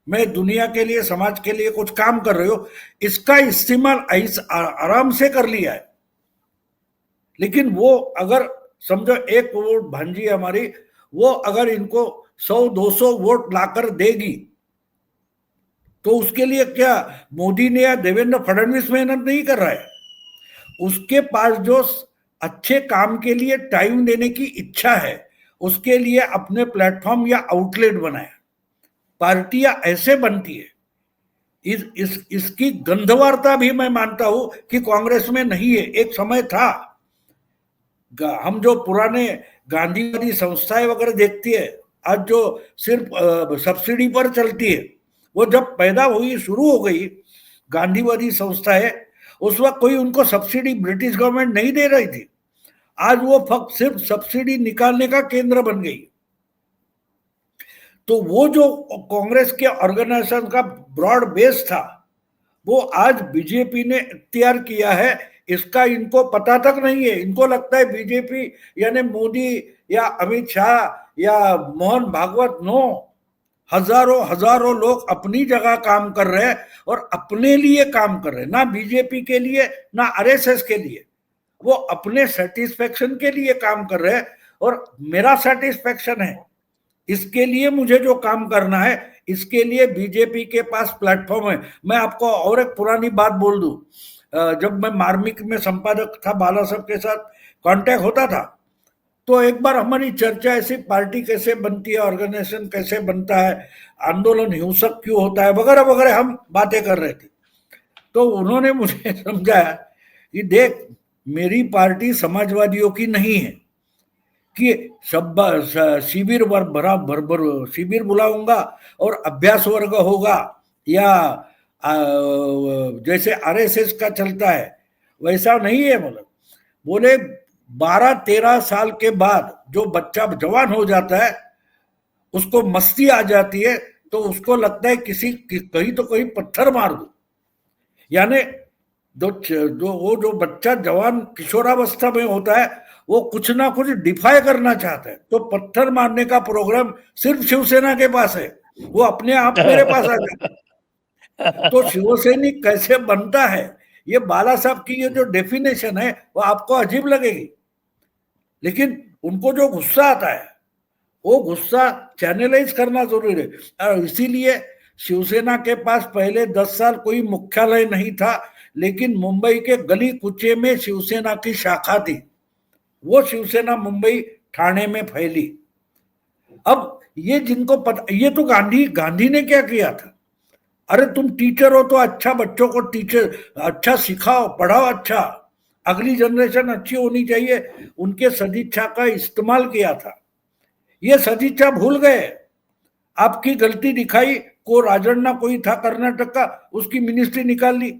मैं दुनिया के लिए समाज के लिए कुछ काम कर रही हूं, इसका इस्तेमाल आराम से कर लिया है। लेकिन वो अगर समझो एक वोट भांजी हमारी, वो अगर इनको 100-200 वोट लाकर देगी तो उसके लिए क्या मोदी ने या देवेंद्र फडणवीस मेहनत नहीं कर रहा है? उसके पास जो अच्छे काम के लिए टाइम देने की इच्छा है, उसके लिए अपने प्लेटफॉर्म या आउटलेट बनाया। पार्टियां ऐसे बनती है। इसकी गंधवारता भी मैं मानता हूं कि कांग्रेस में नहीं है। एक समय था, हम जो पुराने गांधीवादी संस्थाएं वगैरह देखती है, आज जो सिर्फ सब्सिडी पर चलती है, वो जब पैदा हुई शुरू हो गई गांधीवादी संस्थाएं, उस वक्त कोई उनको सब्सिडी ब्रिटिश गवर्नमेंट नहीं दे रही थी। आज वो फक्त सिर्फ सब्सिडी निकालने का केंद्र बन गई। तो वो जो कांग्रेस के ऑर्गेनाइजेशन का ब्रॉड बेस था, वो आज बीजेपी ने इख्तियार किया है। इसका इनको पता तक नहीं है। इनको लगता है बीजेपी यानी मोदी या अमित शाह या मोहन भागवत। नो, हजारों हजारों लोग अपनी जगह काम कर रहे हैं और अपने लिए काम कर रहे हैं, ना बीजेपी के लिए ना आरएसएस के लिए। वो अपने सेटिस्फेक्शन के लिए काम कर रहे हैं। और मेरा सेटिस्फेक्शन है, इसके लिए मुझे जो काम करना है, इसके लिए बीजेपी के पास प्लेटफॉर्म है। मैं आपको और एक पुरानी बात बोल दूं, जब मैं मार्मिक में संपादक था, बाला साहब के साथ कांटेक्ट होता था, तो एक बार हमारी चर्चा ऐसी, पार्टी कैसे बनती है, ऑर्गेनाइजेशन कैसे बनता है, आंदोलन हिंसक क्यों होता है, वगैरह वगैरह हम बातें कर रहे थे। तो उन्होंने मुझे समझाया कि देख, मेरी पार्टी समाजवादियों की नहीं है कि शिविर बराबर शिविर बुलाऊंगा और अभ्यास वर्ग होगा, या जैसे आरएसएस का चलता है वैसा नहीं है। बोले 12-13 साल के बाद जो बच्चा जवान हो जाता है, उसको मस्ती आ जाती है, तो उसको लगता है कहीं तो कहीं पत्थर मार दो। यानी जो बच्चा जवान किशोरावस्था में होता है, वो कुछ ना कुछ डिफाई करना चाहता है, तो पत्थर मारने का प्रोग्राम सिर्फ शिवसेना के पास है। वो अपने आप मेरे पास आ जाता है। तो शिवसैनिक कैसे बनता है, ये बाला साहब की ये जो डेफिनेशन है, वो आपको अजीब लगेगी, लेकिन उनको जो गुस्सा आता है, वो गुस्सा चैनलाइज करना जरूरी है। और इसीलिए शिवसेना के पास पहले 10 साल कोई मुख्यालय नहीं था, लेकिन मुंबई के गली कुचे में शिवसेना की शाखा थी। वो शिवसेना मुंबई ठाणे में फैली। अब ये जिनको पता, ये तो गांधी ने क्या किया था, अरे तुम टीचर हो तो अच्छा बच्चों को टीचर अच्छा सिखाओ, पढ़ाओ, अच्छा अगली जनरेशन अच्छी होनी चाहिए, उनके सदिच्छा का इस्तेमाल किया था। ये सदिच्छा भूल गए। आपकी गलती दिखाई को राजन्ना कोई था कर्नाटक का, उसकी मिनिस्ट्री निकाल ली।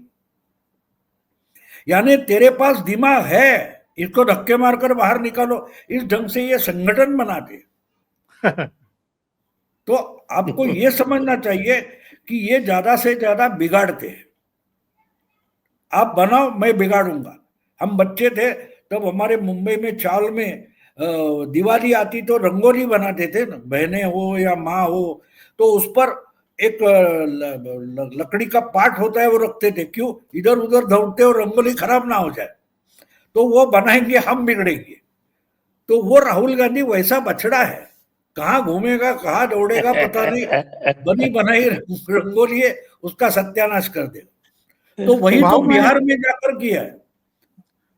यानी तेरे पास दिमाग है, इसको धक्के मारकर बाहर निकालो। इस ढंग से ये संगठन बनाते। तो आपको ये समझना चाहिए कि ये ज्यादा से ज्यादा बिगाड़ते हैं। आप बनाओ, मैं बिगाड़ूंगा। हम बच्चे थे तब हमारे मुंबई में चाल में दिवाली आती तो रंगोली बनाते थे, बहनें हो या माँ हो, तो उस पर एक लकड़ी का पाट होता है, वो रखते थे। क्यों? इधर उधर दौड़ते और रंगोली खराब ना हो जाए। तो वो बनाएंगे, हम बिगड़ेंगे। तो वो राहुल गांधी वैसा बछड़ा है, कहाँ घूमेगा कहाँ दौड़ेगा पता नहीं, बनी बनाई रंगोली है, उसका सत्यानाश कर देगा। तो वही तो बिहार में जाकर किया है।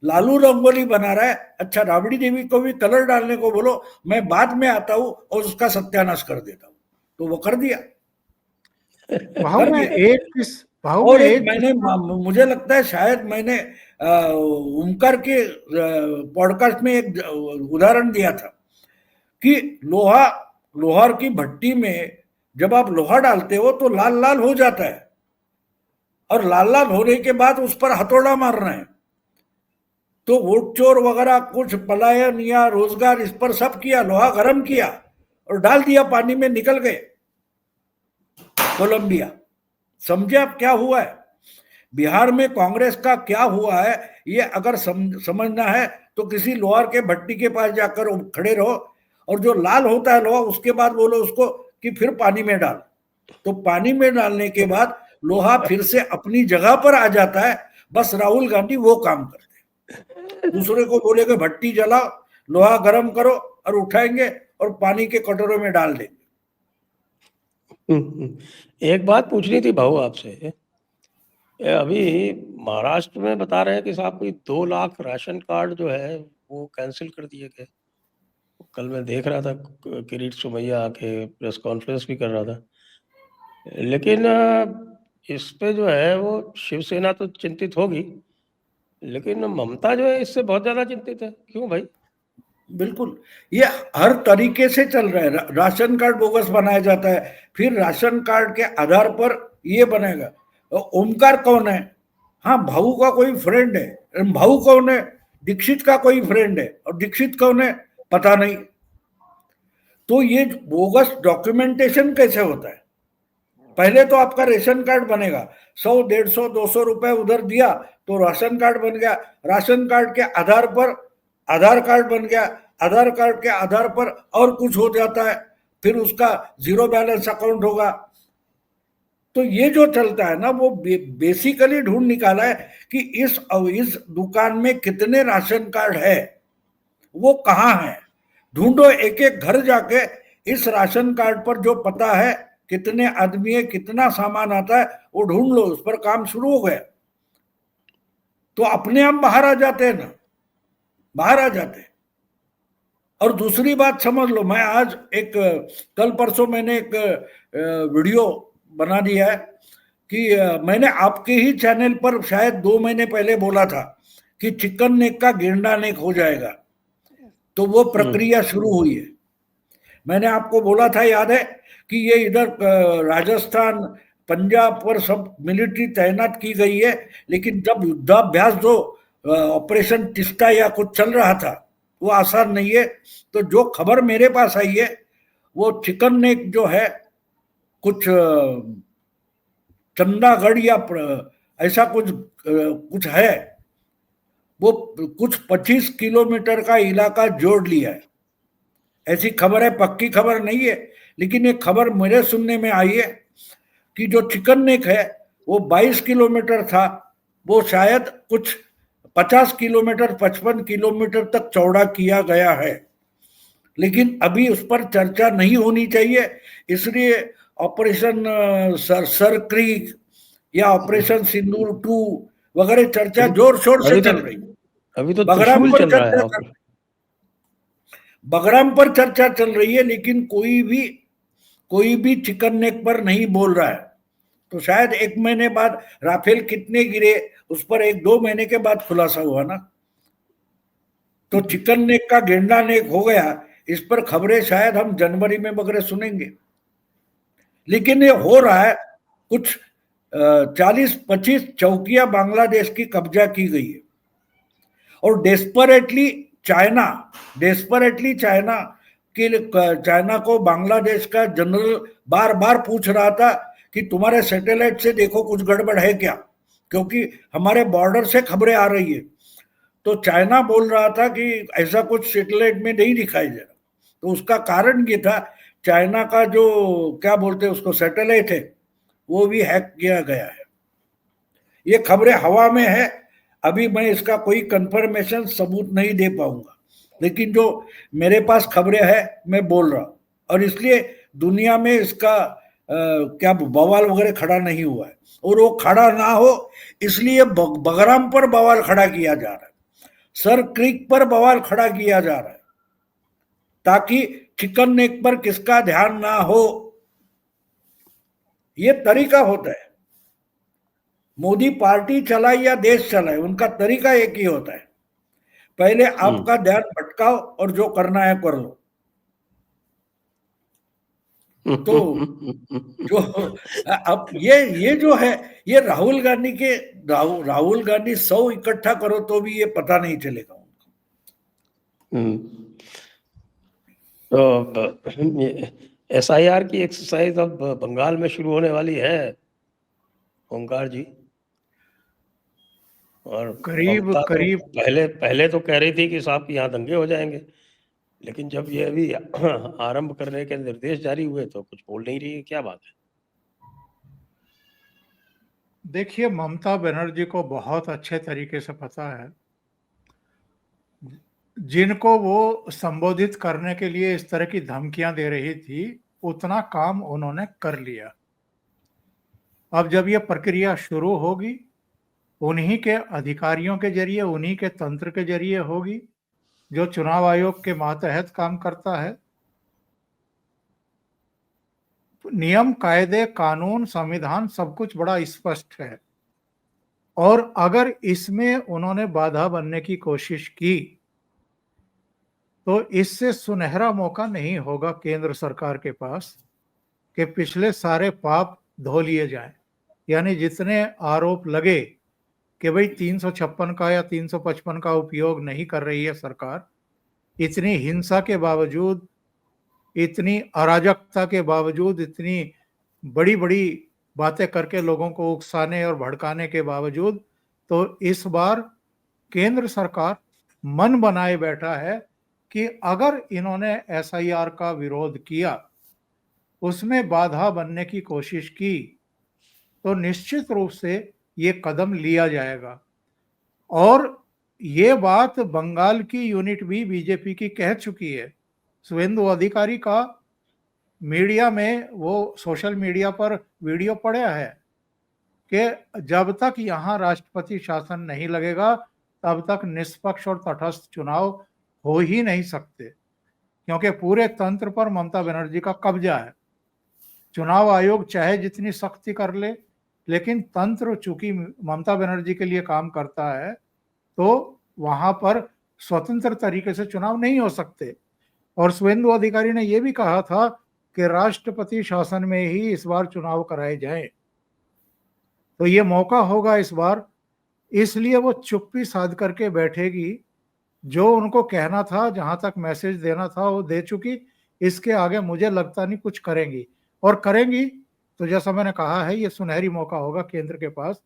लालू रंगोली बना रहा है, अच्छा राबड़ी देवी को भी कलर डालने को बोलो, मैं बाद में आता हूं और उसका सत्यानाश कर देता हूं। तो वो कर दिया। भाव में भाव और में एक एक मैंने मुझे लगता है शायद मैंने ओमकार के पॉडकास्ट में एक उदाहरण दिया था कि लोहार की भट्टी में जब आप लोहा डालते हो तो लाल लाल हो जाता है, और लाल लाल होने के बाद उस पर हथौड़ा मारना है। तो वोट चोर वगैरह कुछ पलायन या रोजगार इस पर सब किया, लोहा गर्म किया और डाल दिया पानी में, निकल गए कोलंबिया। समझे आप क्या हुआ है बिहार में कांग्रेस का क्या हुआ है? ये अगर समझना है तो किसी लोहार के भट्टी के पास जाकर खड़े रहो, और जो लाल होता है लोहा उसके बाद बोलो उसको कि फिर पानी में डाल, तो पानी में डालने के बाद लोहा फिर से अपनी जगह पर आ जाता है। बस राहुल गांधी वो काम करते, दूसरे को बोलेगे भट्टी जलाओ, लोहा गर्म करो, और उठाएंगे और पानी के कटोरे में डाल देंगे। एक बात पूछनी थी भाऊ आपसे, अभी महाराष्ट्र में बता रहे हैं कि साहब कोई 2 लाख राशन कार्ड जो है वो कैंसिल कर दिए गए। कल मैं देख रहा था, किरीट सोमैया आके प्रेस कॉन्फ्रेंस भी कर रहा था, लेकिन इस पे जो है वो शिवसेना तो चिंतित होगी, लेकिन ममता जो है इससे बहुत ज्यादा चिंतित है। क्यों भाई? बिल्कुल, ये हर तरीके से चल रहा है। राशन कार्ड बोगस बनाया जाता है, फिर राशन कार्ड के आधार पर ये बनेगा। ओमकार कौन है? हाँ, भाऊ का कोई फ्रेंड है। भाऊ कौन है? दीक्षित का कोई फ्रेंड है। और दीक्षित कौन है? पता नहीं। तो ये बोगस डॉक्यूमेंटेशन कैसे होता है? पहले तो आपका रेशन कार्ड बनेगा, 100, 150, 200 रुपए उधर दिया तो राशन कार्ड बन गया। राशन कार्ड के आधार पर आधार कार्ड बन गया। आधार कार्ड के आधार पर और कुछ हो जाता है, फिर उसका जीरो बैलेंस अकाउंट होगा। तो ये जो चलता है ना, वो बेसिकली ढूंढ निकाला है कि इस दुकान में कितने राशन कार्ड है, वो कहाँ है। ढूंढो, एक एक घर जाके इस राशन कार्ड पर जो पता है कितने आदमी है, कितना सामान आता है, वो ढूंढ लो, उस पर काम शुरू हो गया तो अपने आप बाहर आ जाते हैं ना, बाहर आ जाते हैं। और दूसरी बात समझ लो, मैं आज कल परसों मैंने एक वीडियो बना दिया है कि मैंने आपके ही चैनल पर शायद 2 महीने पहले बोला था कि चिकन नेक का गेंडा नेक हो जाएगा, तो वो प्रक्रिया शुरू हुई है। मैंने आपको बोला था, याद है कि ये इधर राजस्थान, पंजाब पर सब मिलिट्री तैनात की गई है, लेकिन जब युद्धाभ्यास जो ऑपरेशन टिस्टा या कुछ चल रहा था वो आसान नहीं है। तो जो खबर मेरे पास आई है, वो चिकन नेक जो है कुछ चंदागढ़ या ऐसा कुछ है, वो कुछ 25 किलोमीटर का इलाका जोड़ लिया है। ऐसी खबर है, पक्की खबर नहीं है, लेकिन ये खबर मेरे सुनने में आई है कि जो चिकन नेक है वो 22 किलोमीटर था, वो शायद कुछ 50 किलोमीटर 55 किलोमीटर तक चौड़ा किया गया है। लेकिन अभी उस पर चर्चा नहीं होनी चाहिए, इसलिए ऑपरेशन सर क्रीक या ऑपरेशन सिंदूर 2 वगैरह चर्चा जोर शोर से चल रही। अभी तो बगराम त्रिशूल पर चल रहा है। बगराम पर चर्चा चल रही है, लेकिन कोई भी चिकन नेक पर नहीं बोल रहा है। तो शायद 1 महीने बाद राफेल कितने गिरे उस पर 1-2 महीने के बाद खुलासा हुआ ना। तो चिकन नेक का गेंडा नेक हो गया, इस पर खबरें शायद हम जनवरी में वगैरह सुनेंगे। लेकिन ये हो रहा है, कुछ 40-25 चौकियां बांग्लादेश की कब्जा की गई है, और डेस्परेटली चाइना को बांग्लादेश का जनरल बार बार पूछ रहा था कि तुम्हारे सैटेलाइट से देखो कुछ गड़बड़ है क्या, क्योंकि हमारे बॉर्डर से खबरें आ रही है। तो चाइना बोल रहा था कि ऐसा कुछ सैटेलाइट में नहीं दिखाई दे रहा। तो उसका कारण ये था, चाइना का जो क्या बोलते हैं उसको सैटेलाइट है, वो भी हैक किया गया है। ये खबरें हवा में है, अभी मैं इसका कोई कंफर्मेशन सबूत नहीं दे पाऊंगा, लेकिन जो मेरे पास खबरें हैं मैं बोल रहा हूं। और इसलिए दुनिया में इसका क्या बवाल वगैरह खड़ा नहीं हुआ है, और वो खड़ा ना हो इसलिए बगराम पर बवाल खड़ा किया जा रहा है, सर क्रीक पर बवाल खड़ा किया जा रहा है, ताकि चिकन नेक पर किसका ध्यान ना हो। ये तरीका होता है। मोदी पार्टी चलाए या देश चलाए, उनका तरीका एक ही होता है, पहले आपका ध्यान भटकाओ और जो करना है कर लो। तो जो अब ये जो है, ये राहुल गांधी के राहुल गांधी 100 इकट्ठा करो तो भी ये पता नहीं चलेगा उनको। तो SIR की एक्सरसाइज अब बंगाल में शुरू होने वाली है ओंकार जी, और करीब ममता तो करीब पहले तो कह रही थी कि साहब के यहाँ दंगे हो जाएंगे, लेकिन जब ये अभी आरंभ करने के निर्देश जारी हुए तो कुछ बोल नहीं रही है, क्या बात है? देखिए, ममता बनर्जी को बहुत अच्छे तरीके से पता है, जिनको वो संबोधित करने के लिए इस तरह की धमकियां दे रही थी, उतना काम उन्होंने कर लिया। अब जब ये प्रक्रिया शुरू होगी, उन्हीं के अधिकारियों के जरिए, उन्हीं के तंत्र के जरिए होगी, जो चुनाव आयोग के मातहत काम करता है। नियम, कायदे, कानून, संविधान सब कुछ बड़ा स्पष्ट है, और अगर इसमें उन्होंने बाधा बनने की कोशिश की तो इससे सुनहरा मौका नहीं होगा केंद्र सरकार के पास कि पिछले सारे पाप धो लिए जाएं। यानी जितने आरोप लगे कि भाई 356 का या 355 का उपयोग नहीं कर रही है सरकार, इतनी हिंसा के बावजूद, इतनी अराजकता के बावजूद, इतनी बड़ी बड़ी बातें करके लोगों को उकसाने और भड़काने के बावजूद, तो इस बार केंद्र सरकार मन बनाए बैठा है कि अगर इन्होंने SIR का विरोध किया, उसमें बाधा बनने की कोशिश की, तो निश्चित रूप से ये कदम लिया जाएगा। और ये बात बंगाल की यूनिट भी बीजेपी की कह चुकी है। शुभेंदु अधिकारी का मीडिया में, वो सोशल मीडिया पर वीडियो पड़ा है कि जब तक यहाँ राष्ट्रपति शासन नहीं लगेगा, तब तक निष्पक्ष और तटस्थ चुनाव हो ही नहीं सकते, क्योंकि पूरे तंत्र पर ममता बनर्जी का कब्जा है। चुनाव आयोग चाहे जितनी सख्ती कर ले, लेकिन तंत्र चूंकि ममता बनर्जी के लिए काम करता है, तो वहां पर स्वतंत्र तरीके से चुनाव नहीं हो सकते। और शुभेंदु अधिकारी ने यह भी कहा था कि राष्ट्रपति शासन में ही इस बार चुनाव कराए जाएं। तो ये मौका होगा इस बार, इसलिए वो चुप्पी साध करके बैठेगी। जो उनको कहना था, जहां तक मैसेज देना था, वो दे चुकी। इसके आगे मुझे लगता नहीं कुछ करेंगी, और करेंगी तो जैसा मैंने कहा है, ये सुनहरी मौका होगा केंद्र के पास।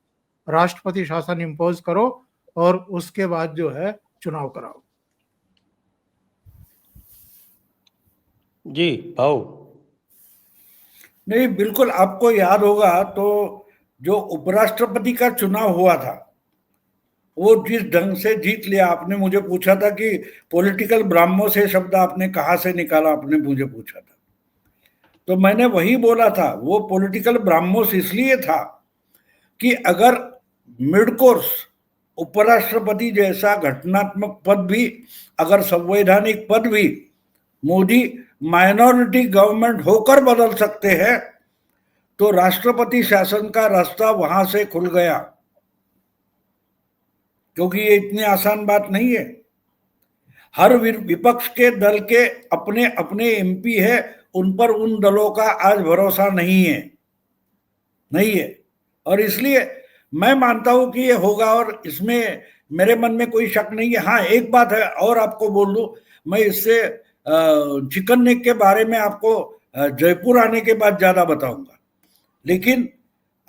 राष्ट्रपति शासन इम्पोज करो और उसके बाद जो है चुनाव कराओ। जी भाऊ। नहीं, बिल्कुल, आपको याद होगा तो जो उपराष्ट्रपति का चुनाव हुआ था, वो जिस ढंग से जीत लिया, आपने मुझे पूछा था कि पॉलिटिकल ब्राह्मणों से शब्द आपने कहाँ से निकाला, आपने मुझे पूछा था, तो मैंने वही बोला था। वो पॉलिटिकल ब्राह्मणों इसलिए था कि अगर मिड कोर्स उपराष्ट्रपति जैसा घटनात्मक पद भी, अगर संवैधानिक पद भी मोदी माइनॉरिटी गवर्नमेंट होकर बदल सकते हैं, तो राष्ट्रपति शासन का रास्ता वहां से खुल गया, क्योंकि ये इतनी आसान बात नहीं है। हर विपक्ष के दल के अपने अपने MP है, उन पर उन दलों का आज भरोसा नहीं है। और इसलिए मैं मानता हूं कि ये होगा, और इसमें मेरे मन में कोई शक नहीं है। हाँ, एक बात है और आपको बोल दूं, मैं इससे चिकन नेक के बारे में आपको जयपुर आने के बाद ज्यादा बताऊंगा, लेकिन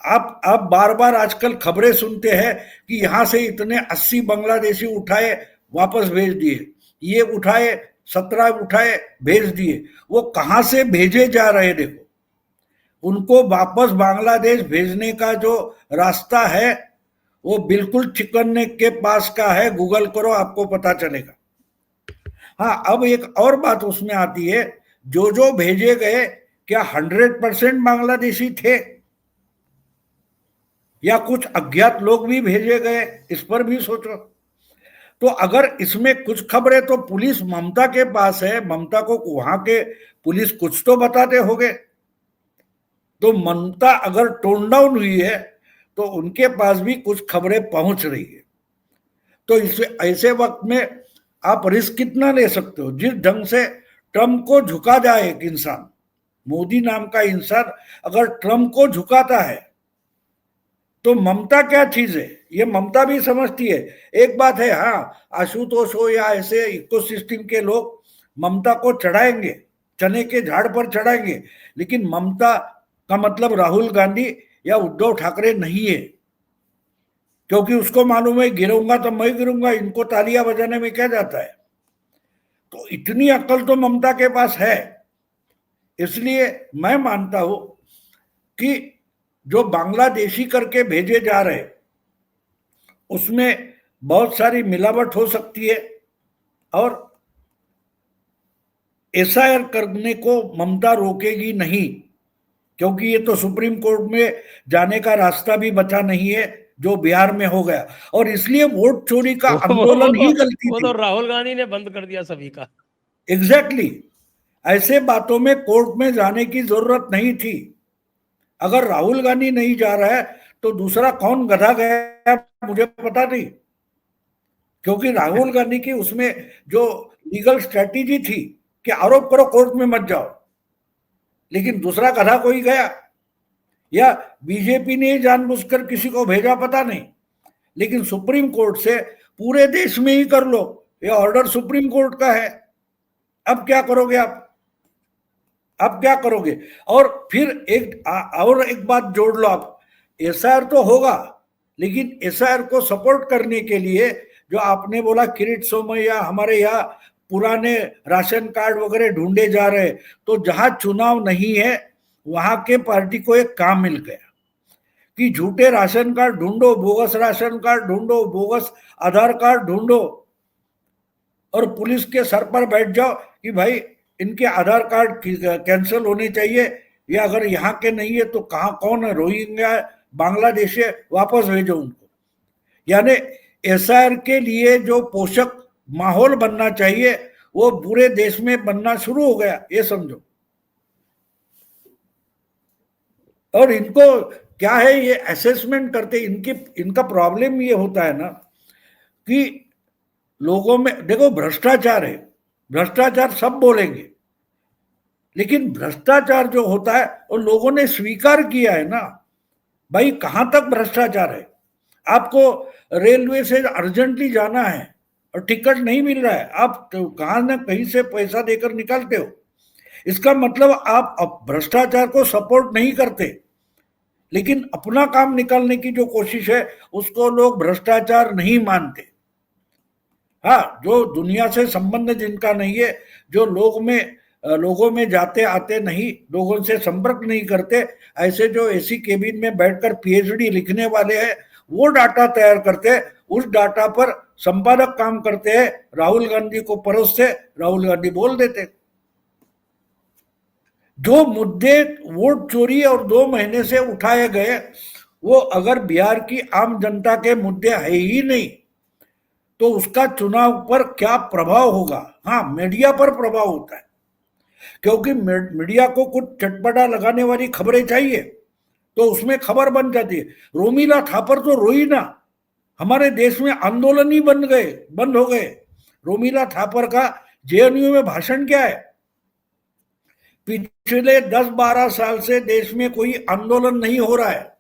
आप बार बार आजकल खबरें सुनते हैं कि यहां से इतने 80 बांग्लादेशी उठाए वापस भेज दिए, ये उठाए 17 उठाए भेज दिए। वो कहां से भेजे जा रहे, देखो, उनको वापस बांग्लादेश भेजने का जो रास्ता है वो बिल्कुल चिकन नेक के पास का है। गूगल करो, आपको पता चलेगा। हाँ, अब एक और बात उसमें आती है, जो भेजे गए, क्या 100% बांग्लादेशी थे या कुछ अज्ञात लोग भी भेजे गए, इस पर भी सोचो। तो अगर इसमें कुछ खबरें तो पुलिस ममता के पास है, ममता को वहां के पुलिस कुछ तो बताते होंगे। तो ममता अगर टोन डाउन हुई है तो उनके पास भी कुछ खबरें पहुंच रही है। तो इस ऐसे वक्त में आप रिस्क कितना ले सकते हो? जिस ढंग से ट्रंप को झुका जाए एक इंसान, मोदी नाम का इंसान अगर ट्रंप को झुकाता है, तो ममता क्या चीज है ये ममता भी समझती है। एक बात है, हाँ, आशुतोष हो या ऐसे इकोसिस्टम के लोग ममता को चढ़ाएंगे, चने के झाड़ पर चढ़ाएंगे, लेकिन ममता का मतलब राहुल गांधी या उद्धव ठाकरे नहीं है, क्योंकि उसको मालूम है गिरूंगा तो मैं गिरूंगा, इनको तालियां बजाने में क्या जाता है। तो इतनी अकल तो ममता के पास है। इसलिए मैं मानता हूं कि जो बांग्लादेशी करके भेजे जा रहे उसमें बहुत सारी मिलावट हो सकती है, और एसआईआर करने को ममता रोकेगी नहीं, क्योंकि ये तो सुप्रीम कोर्ट में जाने का रास्ता भी बचा नहीं है जो बिहार में हो गया, और इसलिए वोट चोरी का आंदोलन ही गलती वो थी। तो राहुल गांधी ने बंद कर दिया सभी का। एग्जैक्टली, ऐसे बातों में कोर्ट में जाने की जरूरत नहीं थी। अगर राहुल गांधी नहीं जा रहा है तो दूसरा कौन गधा गया मुझे पता नहीं, क्योंकि राहुल गांधी की उसमें जो लीगल स्ट्रेटेजी थी कि आरोप करो कोर्ट में मत जाओ, लेकिन दूसरा गधा कोई गया, या बीजेपी ने जानबूझकर किसी को भेजा पता नहीं, लेकिन सुप्रीम कोर्ट से पूरे देश में ही कर लो, ये ऑर्डर सुप्रीम कोर्ट का है। अब क्या करोगे आप? अब क्या करोगे? और फिर एक बात जोड़ लो आप, एसआईआर तो होगा, लेकिन एसआईआर को सपोर्ट करने के लिए जो आपने बोला किरीट सोमैया हमारे यहाँ पुराने राशन कार्ड वगैरह ढूंढे जा रहे, तो जहां चुनाव नहीं है वहां के पार्टी को एक काम मिल गया कि झूठे राशन कार्ड ढूंढो, बोगस राशन कार्ड ढूंढो, बोगस आधार कार्ड ढूंढो, और पुलिस के सर पर बैठ जाओ कि भाई इनके आधार कार्ड कैंसिल होने चाहिए, या अगर यहाँ के नहीं है तो कहाँ कौन है, रोहिंग्या बांग्लादेशी, वापस भेजो उनको। यानी एसआईआर के लिए जो पोषक माहौल बनना चाहिए वो पूरे देश में बनना शुरू हो गया, ये समझो। और इनको क्या है, ये असेसमेंट करते इनका प्रॉब्लम ये होता है ना कि लोगों में देखो भ्रष्टाचार है, भ्रष्टाचार सब बोलेंगे, लेकिन भ्रष्टाचार जो होता है वो लोगों ने स्वीकार किया है ना। भाई कहां तक भ्रष्टाचार है? आपको रेलवे से अर्जेंटली जाना है और टिकट नहीं मिल रहा है, आप तो कहां ना कहीं से पैसा देकर निकालते हो, इसका मतलब आप भ्रष्टाचार को सपोर्ट नहीं करते, लेकिन अपना काम निकालने की जो कोशिश है उसको लोग भ्रष्टाचार नहीं मानते। हाँ, जो दुनिया से संबंध जिनका नहीं है, जो लोगों में जाते आते नहीं, लोगों से संपर्क नहीं करते, ऐसे जो एसी केबिन में बैठकर पीएचडी लिखने वाले हैं, वो डाटा तैयार करते हैं, उस डाटा पर संपादक काम करते हैं, राहुल गांधी को परोसते, राहुल गांधी बोल देते। जो मुद्दे वोट चोरी और 2 महीने से उठाए गए, वो अगर बिहार की आम जनता के मुद्दे है ही नहीं, तो उसका चुनाव पर क्या प्रभाव होगा? हाँ, मीडिया पर प्रभाव होता है, क्योंकि मीडिया को कुछ चटपटा लगाने वाली खबरें चाहिए, तो उसमें खबर बन जाती है। रोमिला थापर तो रोई ना, हमारे देश में आंदोलन ही बंद हो गए। रोमिला थापर का जेएनयू में भाषण क्या है? पिछले 10-12 साल से देश में कोई आंदोलन नहीं हो रहा है।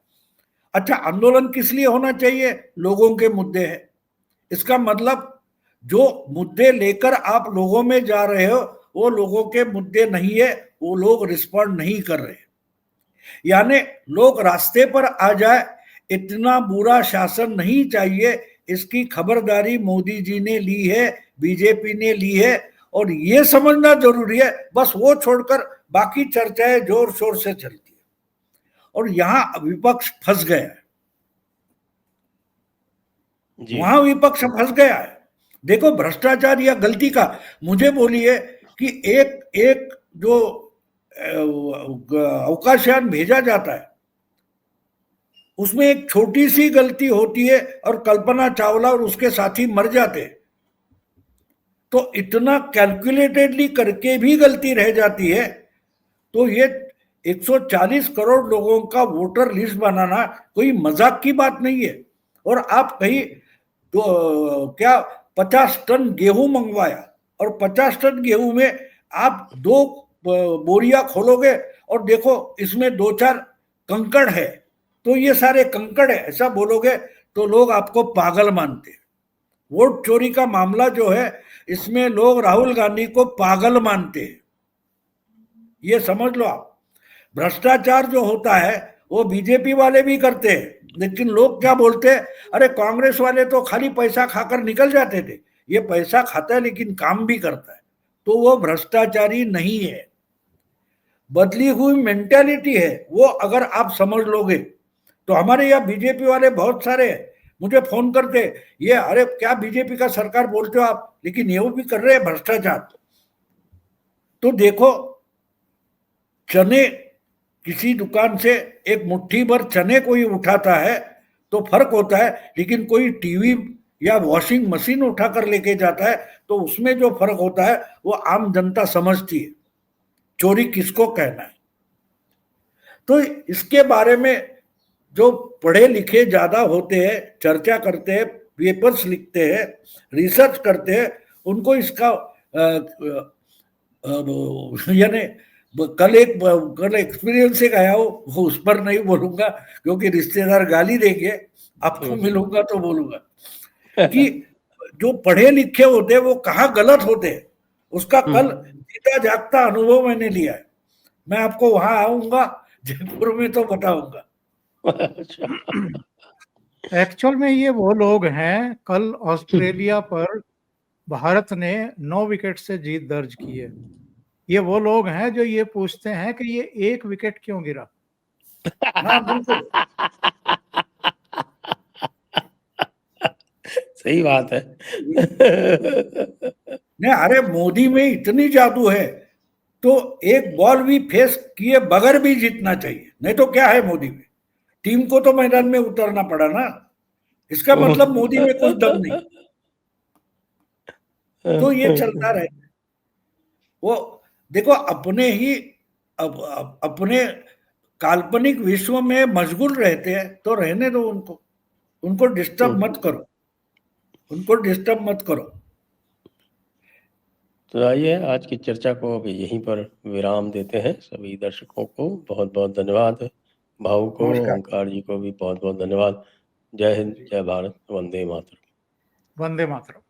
अच्छा, आंदोलन किस लिए होना चाहिए? लोगों के मुद्दे हैं। इसका मतलब जो मुद्दे लेकर आप लोगों में जा रहे हो वो लोगों के मुद्दे नहीं है, वो लोग रिस्पॉन्ड नहीं कर रहे, यानी लोग रास्ते पर आ जाए। इतना बुरा शासन नहीं चाहिए, इसकी खबरदारी मोदी जी ने ली है, बीजेपी ने ली है, और ये समझना जरूरी है। बस वो छोड़कर बाकी चर्चाएं जोर शोर से चलती है, और यहां विपक्ष फंस गया है, वहां विपक्ष फंस गया है। देखो, भ्रष्टाचार या गलती का मुझे बोलिए कि एक जो अवकाशयान भेजा जाता है उसमें एक छोटी सी गलती होती है और कल्पना चावला और उसके साथी मर जाते हैं, तो इतना कैलकुलेटेडली करके भी गलती रह जाती है, तो ये 140 करोड़ लोगों का वोटर लिस्ट बनाना कोई मजाक की बात नहीं है। और आप कहीं तो क्या 50 टन गेहूं मंगवाया और 50 टन गेहूं में आप 2 बोरिया खोलोगे और देखो इसमें 2-4 कंकड़ है, तो ये सारे कंकड़ है ऐसा बोलोगे तो लोग आपको पागल मानते हैं। वोट चोरी का मामला जो है इसमें लोग राहुल गांधी को पागल मानते हैं, ये समझ लो आप। भ्रष्टाचार जो होता है वो बीजेपी वाले भी करते हैं, लेकिन लोग क्या बोलते हैं, अरे कांग्रेस वाले तो खाली पैसा खाकर निकल जाते थे, ये पैसा खाता है लेकिन काम भी करता है, तो वो भ्रष्टाचारी नहीं है। बदली हुई मेंटालिटी है वो, अगर आप समझ लोगे तो। हमारे यहाँ बीजेपी वाले बहुत सारे मुझे फोन करते, ये अरे क्या बीजेपी का सरकार बोलते हो आप, लेकिन ये भी कर रहे हैं भ्रष्टाचार। तो देखो, चने किसी दुकान से एक मुट्ठी भर चने कोई उठाता है तो फर्क होता है, लेकिन कोई टीवी या वॉशिंग मशीन उठाकर लेके जाता है तो उसमें जो फर्क होता है वो आम जनता समझती है। चोरी किसको कहना है। तो इसके बारे में जो पढ़े लिखे ज्यादा होते हैं, चर्चा करते हैं, पेपर्स लिखते हैं, रिसर्च करते हैं, उनको इसका यानी कल एक्सपीरियंस से गया हूँ, उस पर नहीं बोलूंगा क्योंकि रिश्तेदार गाली देंगे, आपको मिलूंगा तो बोलूंगा कि जो पढ़े लिखे होते हैं वो कहाँ गलत होते हैं, उसका कल जीता जागता अनुभव मैंने लिया है। मैं आपको वहां आऊंगा जयपुर में तो बताऊंगा। एक्चुअल में ये वो लोग हैं, कल ऑस्ट्रेलिया पर भारत ने 9 विकेट से जीत दर्ज की है। ये वो लोग हैं जो ये पूछते हैं कि ये 1 विकेट क्यों गिरा। हाँ बिल्कुल सही बात है। नहीं, अरे मोदी में इतनी जादू है तो एक बॉल भी फेस किए बगैर भी जीतना चाहिए, नहीं तो क्या है मोदी में, टीम को तो मैदान में उतरना पड़ा ना, इसका मतलब मोदी में कुछ दम नहीं। तो ये चलता रहे। वो देखो अपने ही अपने काल्पनिक विश्व में मशगूल रहते हैं तो रहने दो उनको, उनको डिस्टर्ब मत करो, उनको डिस्टर्ब मत करो। तो आइए आज की चर्चा को अभी यहीं पर विराम देते हैं। सभी दर्शकों को बहुत बहुत धन्यवाद, भाऊ को, ओंकार जी को भी बहुत बहुत धन्यवाद। जय हिंद, जय भारत, वंदे मातरम। वंदे मातरम।